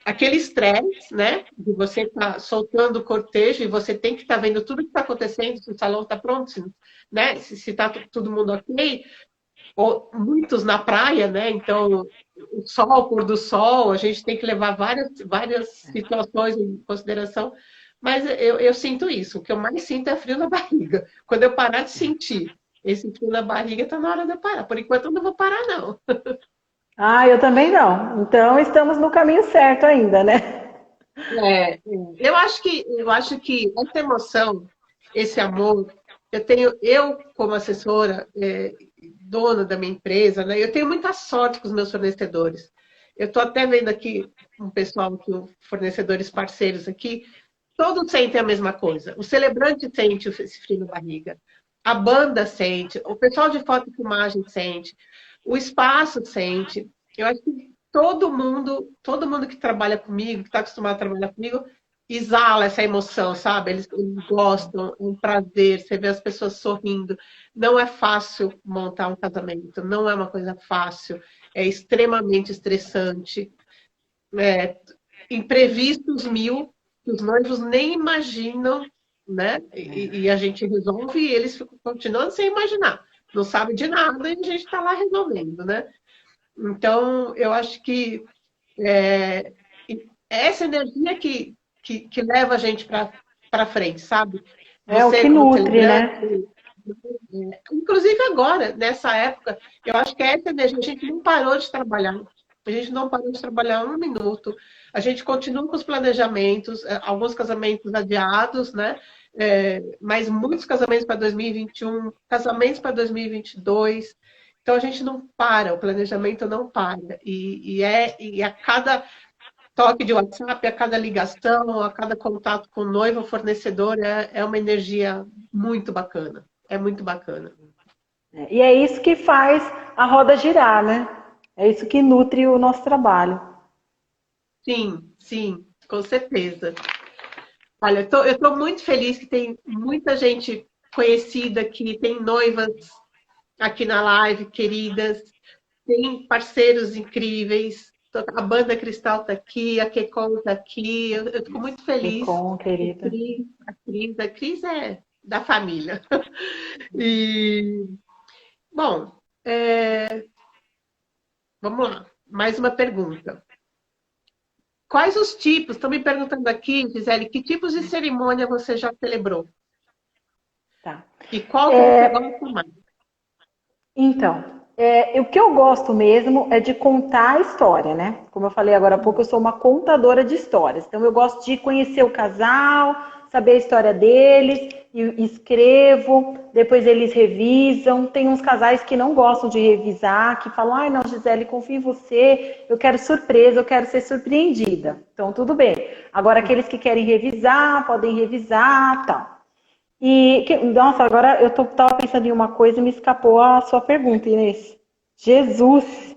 aquele estresse, né, de você estar tá soltando o cortejo e você tem que estar tá vendo tudo que está acontecendo, se o salão está pronto, né, se está todo mundo ok, ou muitos na praia, né, então o sol, o pôr do sol, a gente tem que levar várias situações em consideração, mas eu sinto isso, o que eu mais sinto é frio na barriga. Quando eu parar de sentir esse frio na barriga, está na hora de eu parar. Por enquanto eu não vou parar, não. Ah, eu também não. Então, estamos no caminho certo ainda, né? Eu acho que essa emoção, esse amor, eu como assessora, dona da minha empresa, né, eu tenho muita sorte com os meus fornecedores. Eu estou até vendo aqui um pessoal, aqui, fornecedores parceiros aqui, todos sentem a mesma coisa. O celebrante sente esse frio na barriga, a banda sente, o pessoal de foto e filmagem sente, o espaço sente. Eu acho que todo mundo que trabalha comigo, que está acostumado a trabalhar comigo, exala essa emoção, sabe? Eles gostam, é um prazer, você vê as pessoas sorrindo. Não é fácil montar um casamento, não é uma coisa fácil, é extremamente estressante, é, imprevistos mil, que os noivos nem imaginam, né? E a gente resolve e eles ficam continuando sem imaginar. Não sabe de nada e a gente está lá resolvendo, né? Então, eu acho que é essa energia que leva a gente para frente, sabe? É o Você, que como nutre, celebrante, né? inclusive agora, nessa época, eu acho que essa energia, a gente não parou de trabalhar. A gente não parou de trabalhar um minuto. A gente continua com os planejamentos, alguns casamentos adiados, né? Mas muitos casamentos para 2021, casamentos para 2022. Então a gente não para, o planejamento não para. E a cada toque de WhatsApp, a cada ligação, a cada contato com o noivo, fornecedor, é uma energia muito bacana. É muito bacana. E é isso que faz a roda girar, né? É isso que nutre o nosso trabalho. Sim, sim, com certeza. Olha, eu estou muito feliz que tem muita gente conhecida aqui, tem noivas aqui na live, queridas, tem parceiros incríveis. A Banda Cristal está aqui, a Kekon está aqui. Eu fico muito Que feliz. bom, querida. A Cris é da família. E, bom, vamos lá. Mais uma pergunta. Quais os tipos? Estão me perguntando aqui, Gisele, que tipos de cerimônia você já celebrou? Tá. E qual que você gosta mais? Então, o que eu gosto mesmo é de contar a história, né? Como eu falei agora há pouco, eu sou uma contadora de histórias. Então, eu gosto de conhecer o casal, saber a história deles, e escrevo, depois eles revisam. Tem uns casais que não gostam de revisar, que falam, ai não, Gisele, confio em você, eu quero surpresa, eu quero ser surpreendida. Então, tudo bem. Agora, aqueles que querem revisar, podem revisar, tal. Nossa, agora eu tava pensando em uma coisa e me escapou a sua pergunta, Inês. Jesus!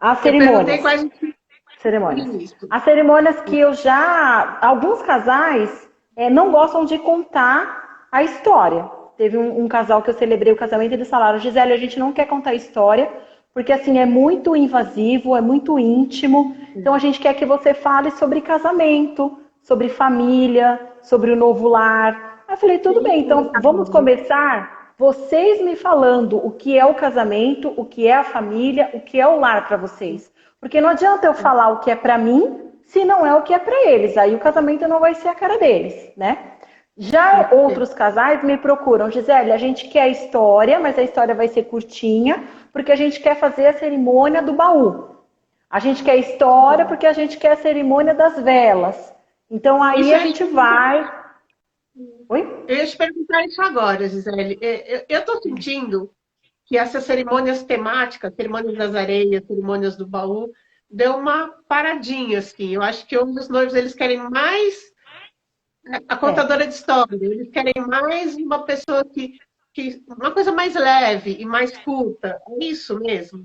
As Eu perguntei cerimônias. quais os tipos Cerimônias. de isso. As cerimônias que eu já. Alguns casais não gostam de contar a história. Teve um casal que eu celebrei o casamento e eles falaram: Gisele, a gente não quer contar a história, porque assim é muito invasivo, é muito íntimo. Então a gente quer que você fale sobre casamento, sobre família, sobre o novo lar. Aí eu falei: tudo bem, então vamos começar vocês me falando o que é o casamento, o que é a família, o que é o lar para vocês. Porque não adianta eu falar o que é para mim, se não é o que é para eles. Aí o casamento não vai ser a cara deles, né? Já outros casais me procuram, Gisele, a gente quer a história, mas a história vai ser curtinha, porque a gente quer fazer a cerimônia do baú. A gente quer a história porque a gente quer a cerimônia das velas. Então aí Isso a eu gente vai. Oi? ia te perguntar isso agora, Gisele. Eu estou sentindo que essas cerimônias temáticas, cerimônias das areias, cerimônias do baú, deu uma paradinha, assim. Eu acho que hoje os noivos eles querem mais a É. contadora de história, eles querem mais uma pessoa que uma coisa mais leve e mais culta. É isso mesmo?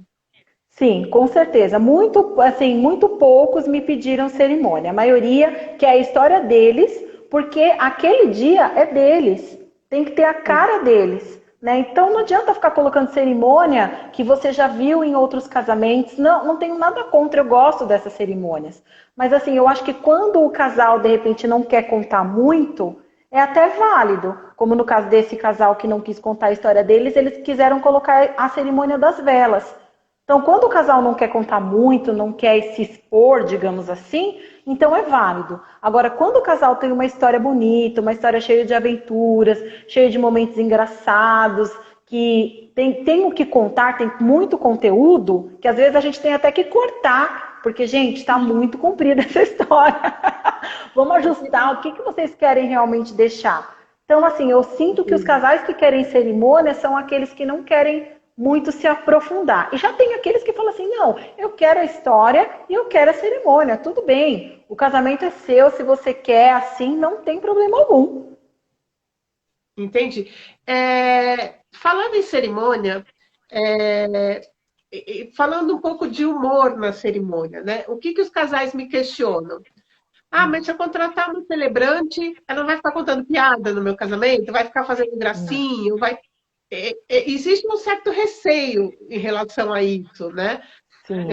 Sim, com certeza. Muito, assim, muito poucos me pediram cerimônia. A maioria quer a história deles, porque aquele dia é deles. Tem que ter a cara deles, né? Então não adianta ficar colocando cerimônia que você já viu em outros casamentos. Não, não tenho nada contra, eu gosto dessas cerimônias. Mas assim, eu acho que quando o casal de repente não quer contar muito, é até válido. Como no caso desse casal que não quis contar a história deles, eles quiseram colocar a cerimônia das velas. Então, quando o casal não quer contar muito, não quer se expor, digamos assim, então é válido. Agora, quando o casal tem uma história bonita, uma história cheia de aventuras, cheia de momentos engraçados, que tem o que contar, tem muito conteúdo, que às vezes a gente tem até que cortar ajustar, porque, gente, está muito comprida essa história. Vamos ajustar o que vocês querem realmente deixar. Então, assim, eu sinto que os casais que querem cerimônia são aqueles que não querem muito se aprofundar. E já tem aqueles que falam assim, não, eu quero a história e eu quero a cerimônia, tudo bem. O casamento é seu, se você quer assim, não tem problema algum. Entende? Falando em cerimônia, falando um pouco de humor na cerimônia, né? O que os casais me questionam? Mas se eu contratar uma celebrante, ela vai ficar contando piada no meu casamento, vai ficar fazendo gracinha, existe um certo receio em relação a isso, né? Sim.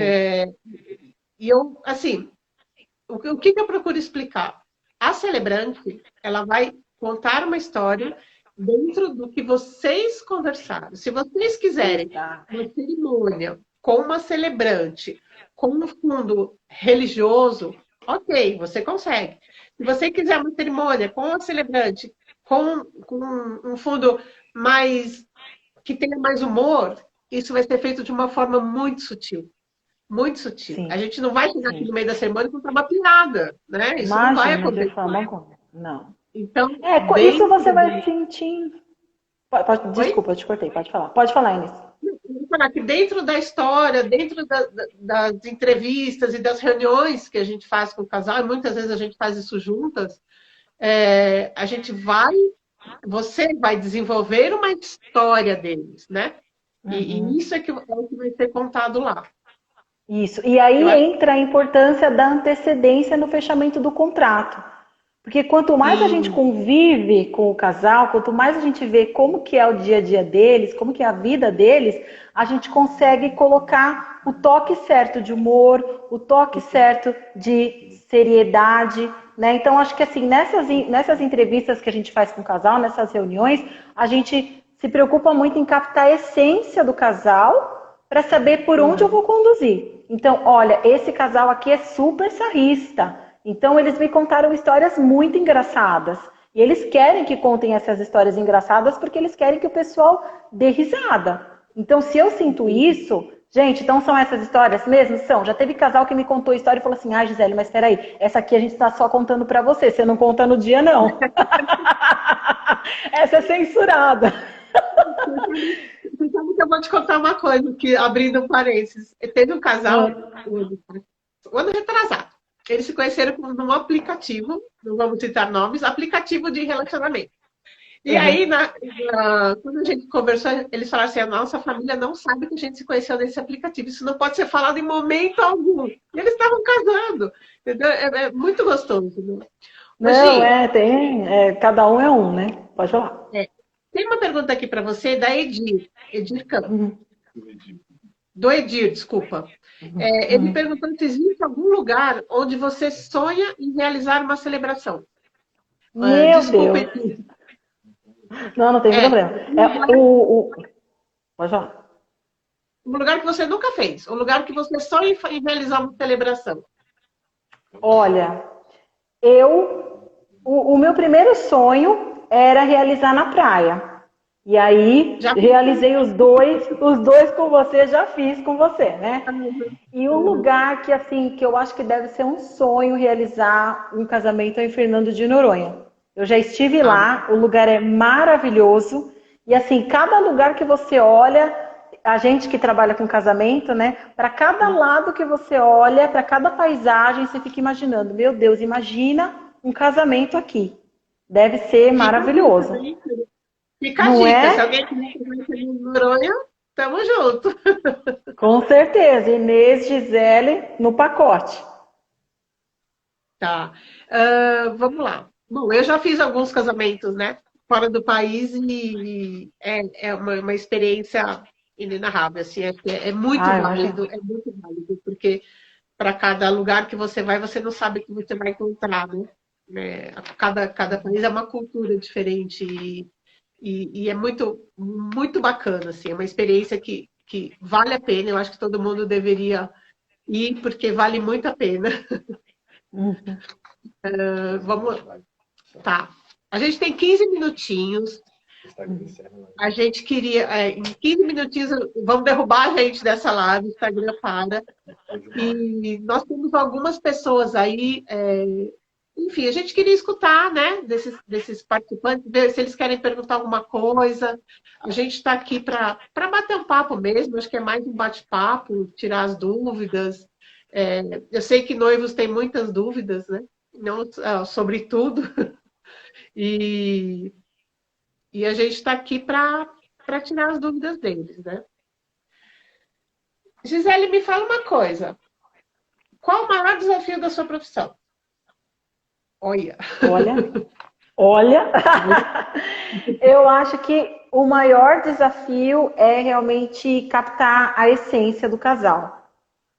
E eu, assim, o que eu procuro explicar? A celebrante, ela vai contar uma história dentro do que vocês conversaram. Se vocês quiserem uma cerimônia com uma celebrante, com um fundo religioso, ok, você consegue. Se você quiser uma cerimônia com uma celebrante, com um fundo mais que tenha mais humor, isso vai ser feito de uma forma muito sutil. Muito sutil. Sim. A gente não vai chegar aqui no meio da cerimônia e contar uma piada, né? Isso não vai acontecer. De forma alguma. Não. Então, isso você vai sentir. Desculpa, eu te cortei. Pode falar. Pode falar, Inês. Eu vou falar que dentro da história, dentro das entrevistas e das reuniões que a gente faz com o casal, e muitas vezes a gente faz isso juntas, a gente você vai desenvolver uma história deles, né? E isso é o que vai ser contado lá. Isso. E aí entra a importância da antecedência no fechamento do contrato. Porque quanto mais a gente convive com o casal, quanto mais a gente vê como que é o dia a dia deles, como que é a vida deles, a gente consegue colocar o toque certo de humor, o toque certo de seriedade, né? Então, acho que assim, nessas entrevistas que a gente faz com o casal, nessas reuniões, a gente se preocupa muito em captar a essência do casal para saber por onde eu vou conduzir. Então, olha, esse casal aqui é super sarrista. Então, eles me contaram histórias muito engraçadas. E eles querem que contem essas histórias engraçadas porque eles querem que o pessoal dê risada. Então, se eu sinto isso, gente, então são essas histórias mesmo? São. Já teve casal que me contou a história e falou assim, Gisele, mas peraí, essa aqui a gente está só contando para você não conta no dia, não. Essa é censurada. Você sabe que eu vou te contar uma coisa, que abrindo um parênteses. Teve um casal, o ano retrasado. Eles se conheceram num aplicativo, não vamos citar nomes, aplicativo de relacionamento. E aí, quando a gente conversou, eles falaram assim, a nossa família não sabe que a gente se conheceu nesse aplicativo, isso não pode ser falado em momento algum. E eles estavam casando, entendeu? É muito gostoso. Né? Mas, cada um é um, né? Pode falar. Tem uma pergunta aqui para você, da Edir Campos. Do Edir, desculpa. Ele perguntou se existe algum lugar onde você sonha em realizar uma celebração. Meu desculpa, Deus. Edir. Não tem problema. Pode falar. Um lugar que você nunca fez. Um lugar que você sonha em realizar uma celebração. Olha, o meu primeiro sonho era realizar na praia. E aí, realizei os dois com você, já fiz com você, né? E um lugar que, assim, que eu acho que deve ser um sonho realizar um casamento é em Fernando de Noronha. Eu já estive lá, o lugar é maravilhoso. E, assim, cada lugar que você olha, a gente que trabalha com casamento, né? Para cada lado que você olha, para cada paisagem, você fica imaginando, meu Deus, imagina um casamento aqui. Deve ser maravilhoso. Fica a dica, se alguém quiser em Noronha, tamo junto. Com certeza, Inês, Gisele, no pacote. Tá, vamos lá. Bom, eu já fiz alguns casamentos, né, fora do país e é uma experiência inenarrável, assim, é muito válido, porque para cada lugar que você vai, você não sabe o que você vai encontrar, né? Cada país é uma cultura diferente e é muito, muito bacana, assim, é uma experiência que vale a pena, eu acho que todo mundo deveria ir, porque vale muito a pena. Vamos lá. Tá. A gente tem 15 minutinhos. A gente queria, em 15 minutinhos, vamos derrubar a gente dessa live, o Instagram para. E nós temos algumas pessoas aí, enfim, a gente queria escutar, né, desses participantes, ver se eles querem perguntar alguma coisa. A gente está aqui para bater um papo mesmo, acho que é mais um bate-papo, tirar as dúvidas. Eu sei que noivos têm muitas dúvidas, né, não, sobre tudo, e, e a gente está aqui para tirar as dúvidas deles, né. Gisele, me fala uma coisa. Qual o maior desafio da sua profissão? Olha. Olha, eu acho que o maior desafio é realmente captar a essência do casal,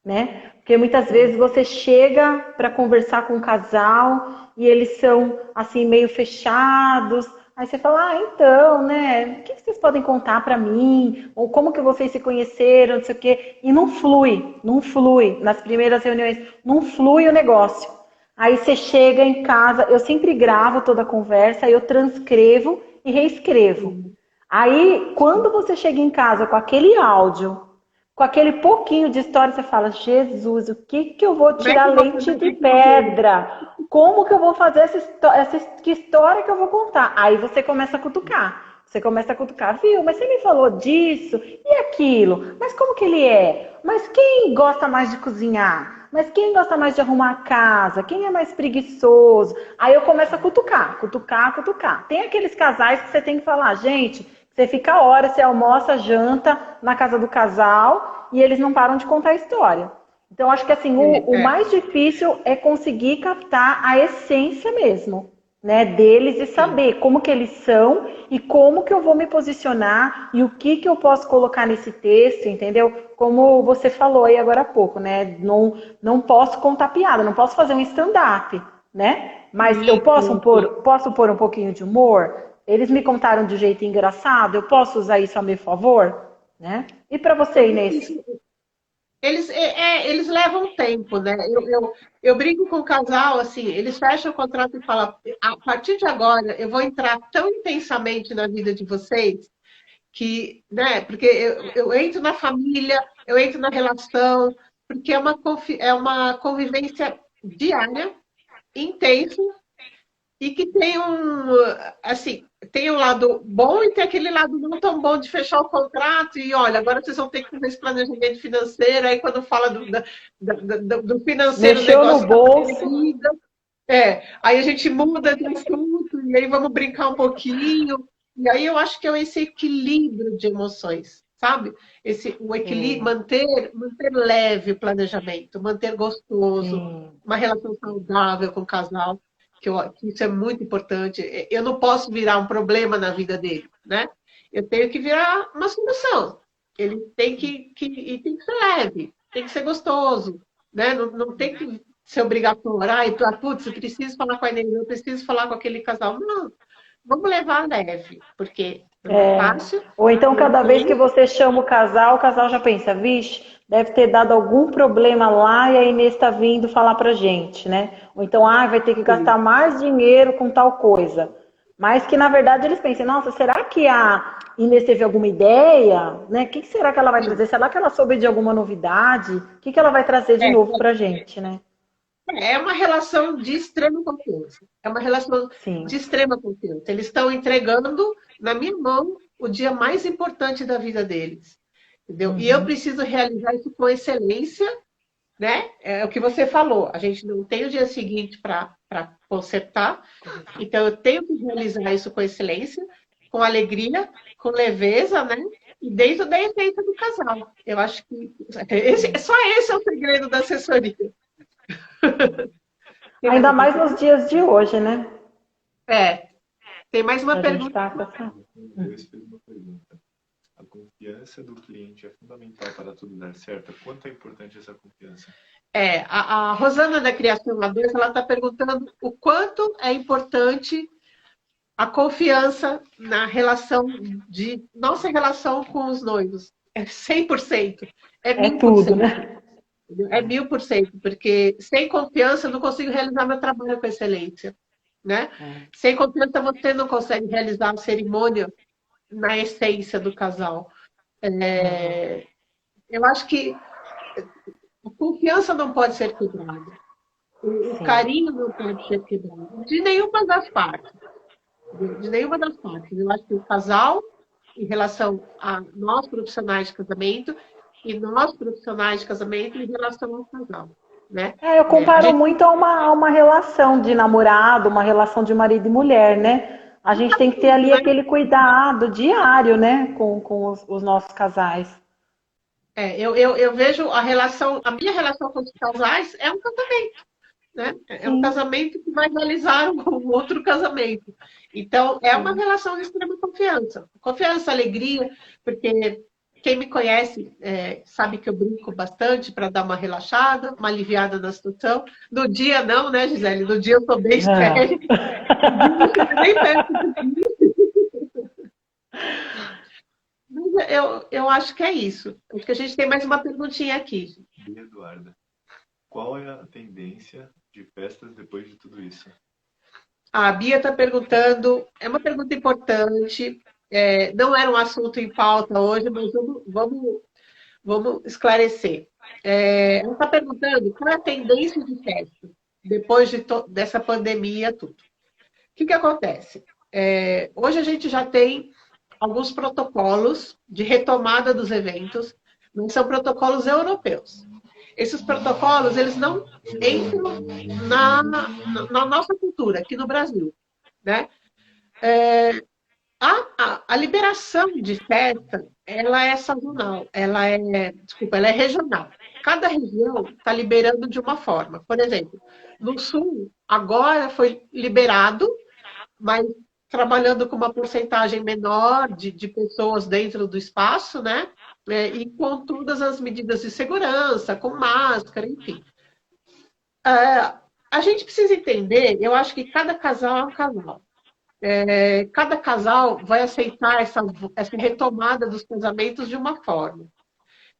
né? Porque muitas vezes você chega para conversar com o casal e eles são assim meio fechados. Aí você fala, então, né? O que vocês podem contar para mim? Ou como que vocês se conheceram, não sei o quê. E não flui nas primeiras reuniões, não flui o negócio. Aí você chega em casa, eu sempre gravo toda a conversa, eu transcrevo e reescrevo. Aí, quando você chega em casa com aquele áudio, com aquele pouquinho de história, você fala, Jesus, o que que eu vou tirar leite de pedra? Como que eu vou fazer que história que eu vou contar? Aí você começa a cutucar. Você começa a cutucar, viu? Mas você me falou disso e aquilo. Mas como que ele é? Mas quem gosta mais de cozinhar? Mas quem gosta mais de arrumar a casa? Quem é mais preguiçoso? Aí eu começo a cutucar, cutucar, cutucar. Tem aqueles casais que você tem que falar, gente, você fica horas, você almoça, janta na casa do casal e eles não param de contar a história. Então, acho que assim, o mais difícil é conseguir captar a essência mesmo, né, deles e saber como que eles são e como que eu vou me posicionar e o que que eu posso colocar nesse texto, entendeu? Como você falou aí agora há pouco, né? Não posso contar piada, não posso fazer um stand-up, né? Mas eu posso pôr um pouquinho de humor? Eles me contaram de um jeito engraçado, eu posso usar isso a meu favor, né? E para você, Inês? Eles levam tempo, né? Eu brinco com o casal, assim, eles fecham o contrato e falam, a partir de agora eu vou entrar tão intensamente na vida de vocês que, né? Porque eu entro na família, eu entro na relação, porque é uma convivência diária, intensa, e que tem assim, tem um lado bom e tem aquele lado não tão bom de fechar o contrato e olha, agora vocês vão ter que fazer esse planejamento financeiro, aí quando fala do financeiro, o Mexeu no negócio bolso. aí a gente muda de assunto e aí vamos brincar um pouquinho. E aí eu acho que é esse equilíbrio de emoções, sabe? O equilíbrio, manter leve o planejamento, manter gostoso, uma relação saudável com o casal que isso é muito importante. Eu não posso virar um problema na vida dele, né? Eu tenho que virar uma solução. Ele tem e tem que ser leve, tem que ser gostoso, né? Não tem que ser obrigatório. Putz, eu preciso falar com a Inês, eu preciso falar com aquele casal. Não, vamos levar leve, porque não é fácil. Ou então, cada vez que você chama o casal já pensa, vixe, deve ter dado algum problema lá e a Inês está vindo falar pra gente, né? Ou então, vai ter que gastar mais dinheiro com tal coisa. Mas que, na verdade, eles pensam, nossa, será que a Inês teve alguma ideia? Né? O que será que ela vai trazer? Será que ela soube de alguma novidade? O que ela vai trazer de novo pra gente, né? É uma relação de extrema confiança. É uma relação de extrema confiança. Eles estão entregando na minha mão o dia mais importante da vida deles. Entendeu? E eu preciso realizar isso com excelência, né? É o que você falou. A gente não tem o dia seguinte para consertar. Então, eu tenho que realizar isso com excelência, com alegria, com leveza, né? E dentro da essência do casal. Eu acho que só esse é o segredo da assessoria. Ainda mais nos dias de hoje, né? Tem mais uma pergunta. A confiança do cliente é fundamental para tudo dar certo. Quanto é importante essa confiança? A Rosana da Criação A2, ela está perguntando o quanto é importante a confiança na nossa relação com os noivos. É 100%. É 1000%. É tudo, né? É 1000%, porque sem confiança eu não consigo realizar meu trabalho com excelência, né? Sem confiança você não consegue realizar a cerimônia na essência do casal. Eu acho que A confiança não pode ser quebrada. O Sim. carinho não pode ser quebrado. De nenhuma das partes. De nenhuma das partes. Eu acho que o casal, em relação a nós profissionais de casamento, e nós profissionais de casamento em relação ao casal. Né? Eu A comparo gente muito a uma relação de namorado, uma relação de marido e mulher, né? A gente tem que ter ali aquele cuidado diário, né, com os nossos casais. eu vejo a minha relação com os casais é um casamento, né? É um Sim, casamento que vai realizar um outro casamento. Então, é uma relação de extrema confiança. Confiança, alegria, porque quem me conhece sabe que eu brinco bastante para dar uma relaxada, uma aliviada na situação. No dia não, né, Gisele? No dia eu estou bem séria. é. No dia não chega nem perto de Mas eu acho que é isso. Acho que a gente tem mais uma perguntinha aqui. Bia Eduarda, qual é a tendência de festas depois de tudo isso? A Bia está perguntando, é uma pergunta importante, não era um assunto em pauta hoje, mas vamos esclarecer. Ela está perguntando qual é a tendência de festa depois dessa pandemia tudo. O que acontece? Hoje a gente já tem alguns protocolos de retomada dos eventos, mas são protocolos europeus. Esses protocolos, eles não entram na nossa cultura, aqui no Brasil. Né? A liberação de festa, ela é sazonal, ela é regional. Cada região está liberando de uma forma. Por exemplo, no Sul, agora foi liberado, mas trabalhando com uma porcentagem menor de pessoas dentro do espaço, né? E com todas as medidas de segurança, com máscara, enfim. A gente precisa entender, eu acho que cada casal é um casal. Cada casal vai aceitar essa retomada dos casamentos de uma forma.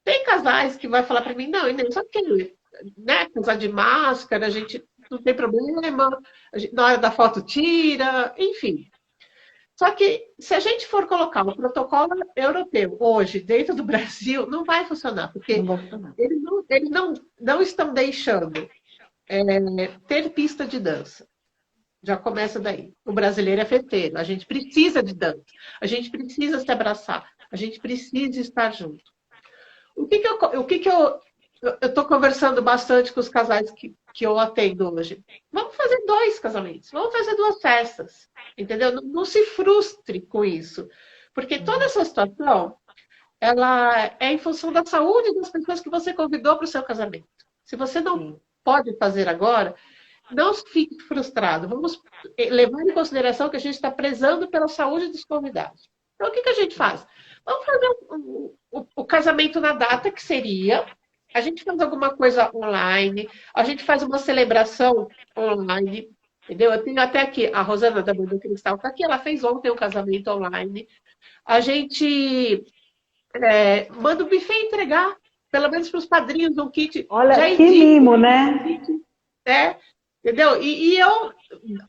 Tem casais que vai falar para mim, não, Inês, só que, né, casar de máscara, a gente não tem problema, na hora da foto tira, enfim. Só que se a gente for colocar o protocolo europeu hoje dentro do Brasil, não vai funcionar, Não porque vou funcionar. eles não estão deixando ter pista de dança. Já começa daí. O brasileiro é festeiro, a gente precisa de dança, a gente precisa se abraçar, a gente precisa estar junto. O que eu estou conversando bastante com os casais que eu atendo hoje? Vamos fazer 2 casamentos, vamos fazer 2 festas, entendeu? Não se frustre com isso, porque toda essa situação ela é em função da saúde das pessoas que você convidou para o seu casamento. Se você não pode fazer agora, não fique frustrado. Vamos levar em consideração que a gente está prezando pela saúde dos convidados. Então, o que a gente faz? Vamos fazer o casamento na data, que seria. A gente faz alguma coisa online, a gente faz uma celebração online, entendeu? Eu tenho até aqui, a Rosana da Banda Cristal está aqui, ela fez ontem um casamento online. A gente manda o buffet entregar, pelo menos para os padrinhos, um kit. Olha, Já que existe mimo, um né? kit, entendeu? E eu,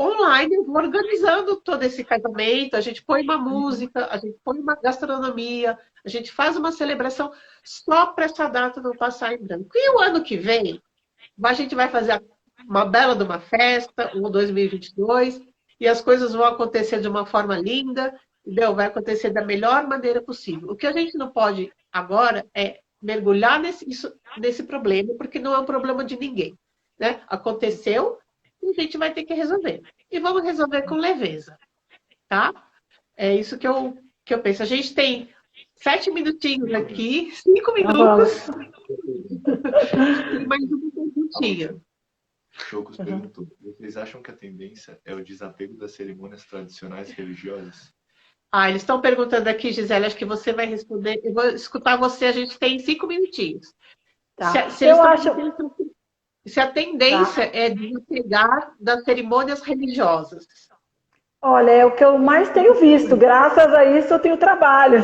online, vou organizando todo esse casamento, a gente põe uma música, a gente põe uma gastronomia, a gente faz uma celebração só para essa data não passar em branco. E o ano que vem, a gente vai fazer uma bela de uma festa, um 2022, e as coisas vão acontecer de uma forma linda, entendeu? Vai acontecer da melhor maneira possível. O que a gente não pode agora é mergulhar nesse problema, porque não é um problema de ninguém. Né? Aconteceu, e a gente vai ter que resolver. E vamos resolver com leveza, tá? É isso que eu penso. A gente tem 7 minutinhos aqui, 5 minutos. E mais uma perguntinha. Chocos perguntou, vocês acham que a tendência é o desapego das cerimônias tradicionais religiosas? Eles estão perguntando aqui, Gisele, acho que você vai responder. Eu vou escutar você, a gente tem 5 minutinhos. Tá. Se a tendência é desapegar das cerimônias religiosas. Olha, é o que eu mais tenho visto. Graças a isso eu tenho trabalho.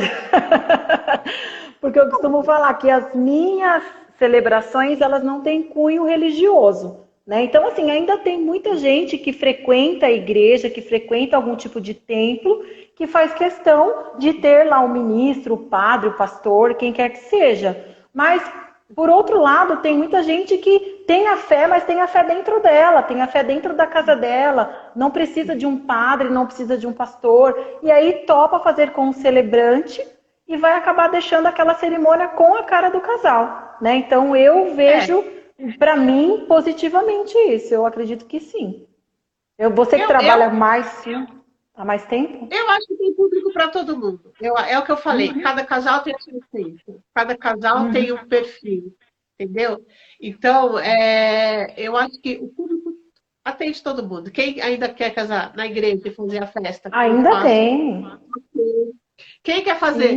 Porque eu costumo falar que as minhas celebrações, elas não têm cunho religioso. Né? Então, assim, ainda tem muita gente que frequenta a igreja, que frequenta algum tipo de templo, que faz questão de ter lá o ministro, o padre, o pastor, quem quer que seja. Mas Por outro lado, tem muita gente que tem a fé, mas tem a fé dentro dela, tem a fé dentro da casa dela, não precisa de um padre, não precisa de um pastor, e aí topa fazer com o celebrante e vai acabar deixando aquela cerimônia com a cara do casal, né? Então eu vejo, para mim, positivamente isso. Eu acredito que sim. Você que trabalha mais há mais tempo? Eu acho que tem público para todo mundo. É o que eu falei. Cada casal tem o seu tempo. Cada casal tem um perfil. Entendeu? Então, eu acho que o público atende todo mundo. Quem ainda quer casar na igreja e fazer a festa? Ainda tem. Quem quer fazer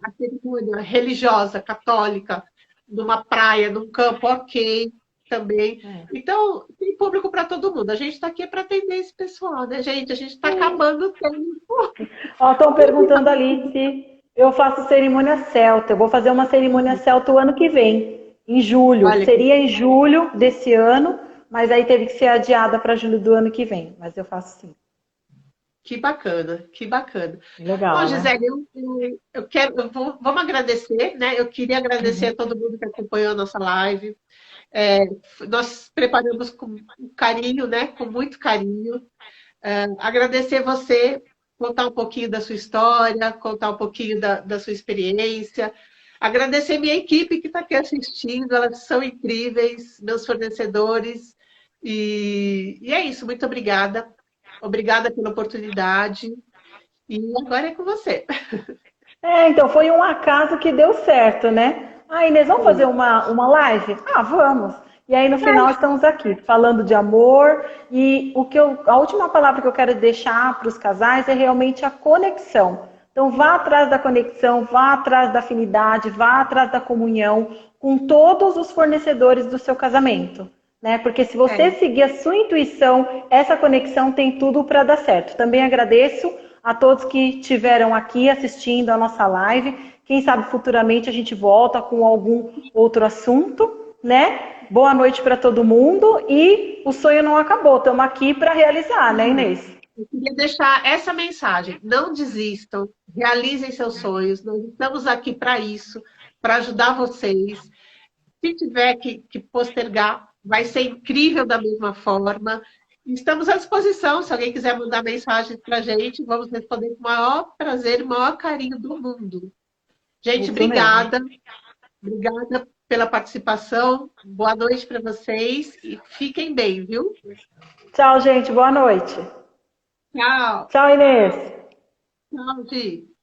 a cerimônia religiosa, católica, numa praia, num campo, ok, também. Então, tem público para todo mundo. A gente está aqui para atender esse pessoal, né, gente? A gente está acabando o tempo. Estão perguntando ali se eu faço cerimônia celta. Eu vou fazer uma cerimônia celta o ano que vem, em julho. Olha, seria em julho desse ano, mas aí teve que ser adiada para julho do ano que vem. Mas eu faço sim. Que bacana, que bacana. Legal. Bom, Gisele, vamos agradecer, né? Eu queria agradecer a todo mundo que acompanhou a nossa live. Nós preparamos com carinho, né? Com muito carinho. Agradecer você, contar um pouquinho da sua história, contar um pouquinho da sua experiência. Agradecer minha equipe que está aqui assistindo, elas são incríveis, meus fornecedores. E é isso, muito obrigada. Obrigada pela oportunidade. E agora é com você. Então, foi um acaso que deu certo, né? Inês, vamos fazer uma live? Vamos. E aí, no final, estamos aqui, falando de amor. E a última palavra que eu quero deixar para os casais é realmente a conexão. Então, vá atrás da conexão, vá atrás da afinidade, vá atrás da comunhão com todos os fornecedores do seu casamento. Né? Porque se você seguir a sua intuição, essa conexão tem tudo para dar certo. Também agradeço a todos que estiveram aqui assistindo a nossa live. Quem sabe futuramente a gente volta com algum outro assunto, né? Boa noite para todo mundo e o sonho não acabou. Estamos aqui para realizar, né, Inês? Eu queria deixar essa mensagem. Não desistam, realizem seus sonhos. Nós estamos aqui para isso, para ajudar vocês. Se tiver que postergar, vai ser incrível da mesma forma. Estamos à disposição, se alguém quiser mandar mensagem para a gente, vamos responder com o maior prazer e o maior carinho do mundo. Gente, obrigada. Obrigada pela participação. Boa noite para vocês e fiquem bem, viu? Tchau, gente. Boa noite. Tchau. Tchau, Inês. Tchau, Gi.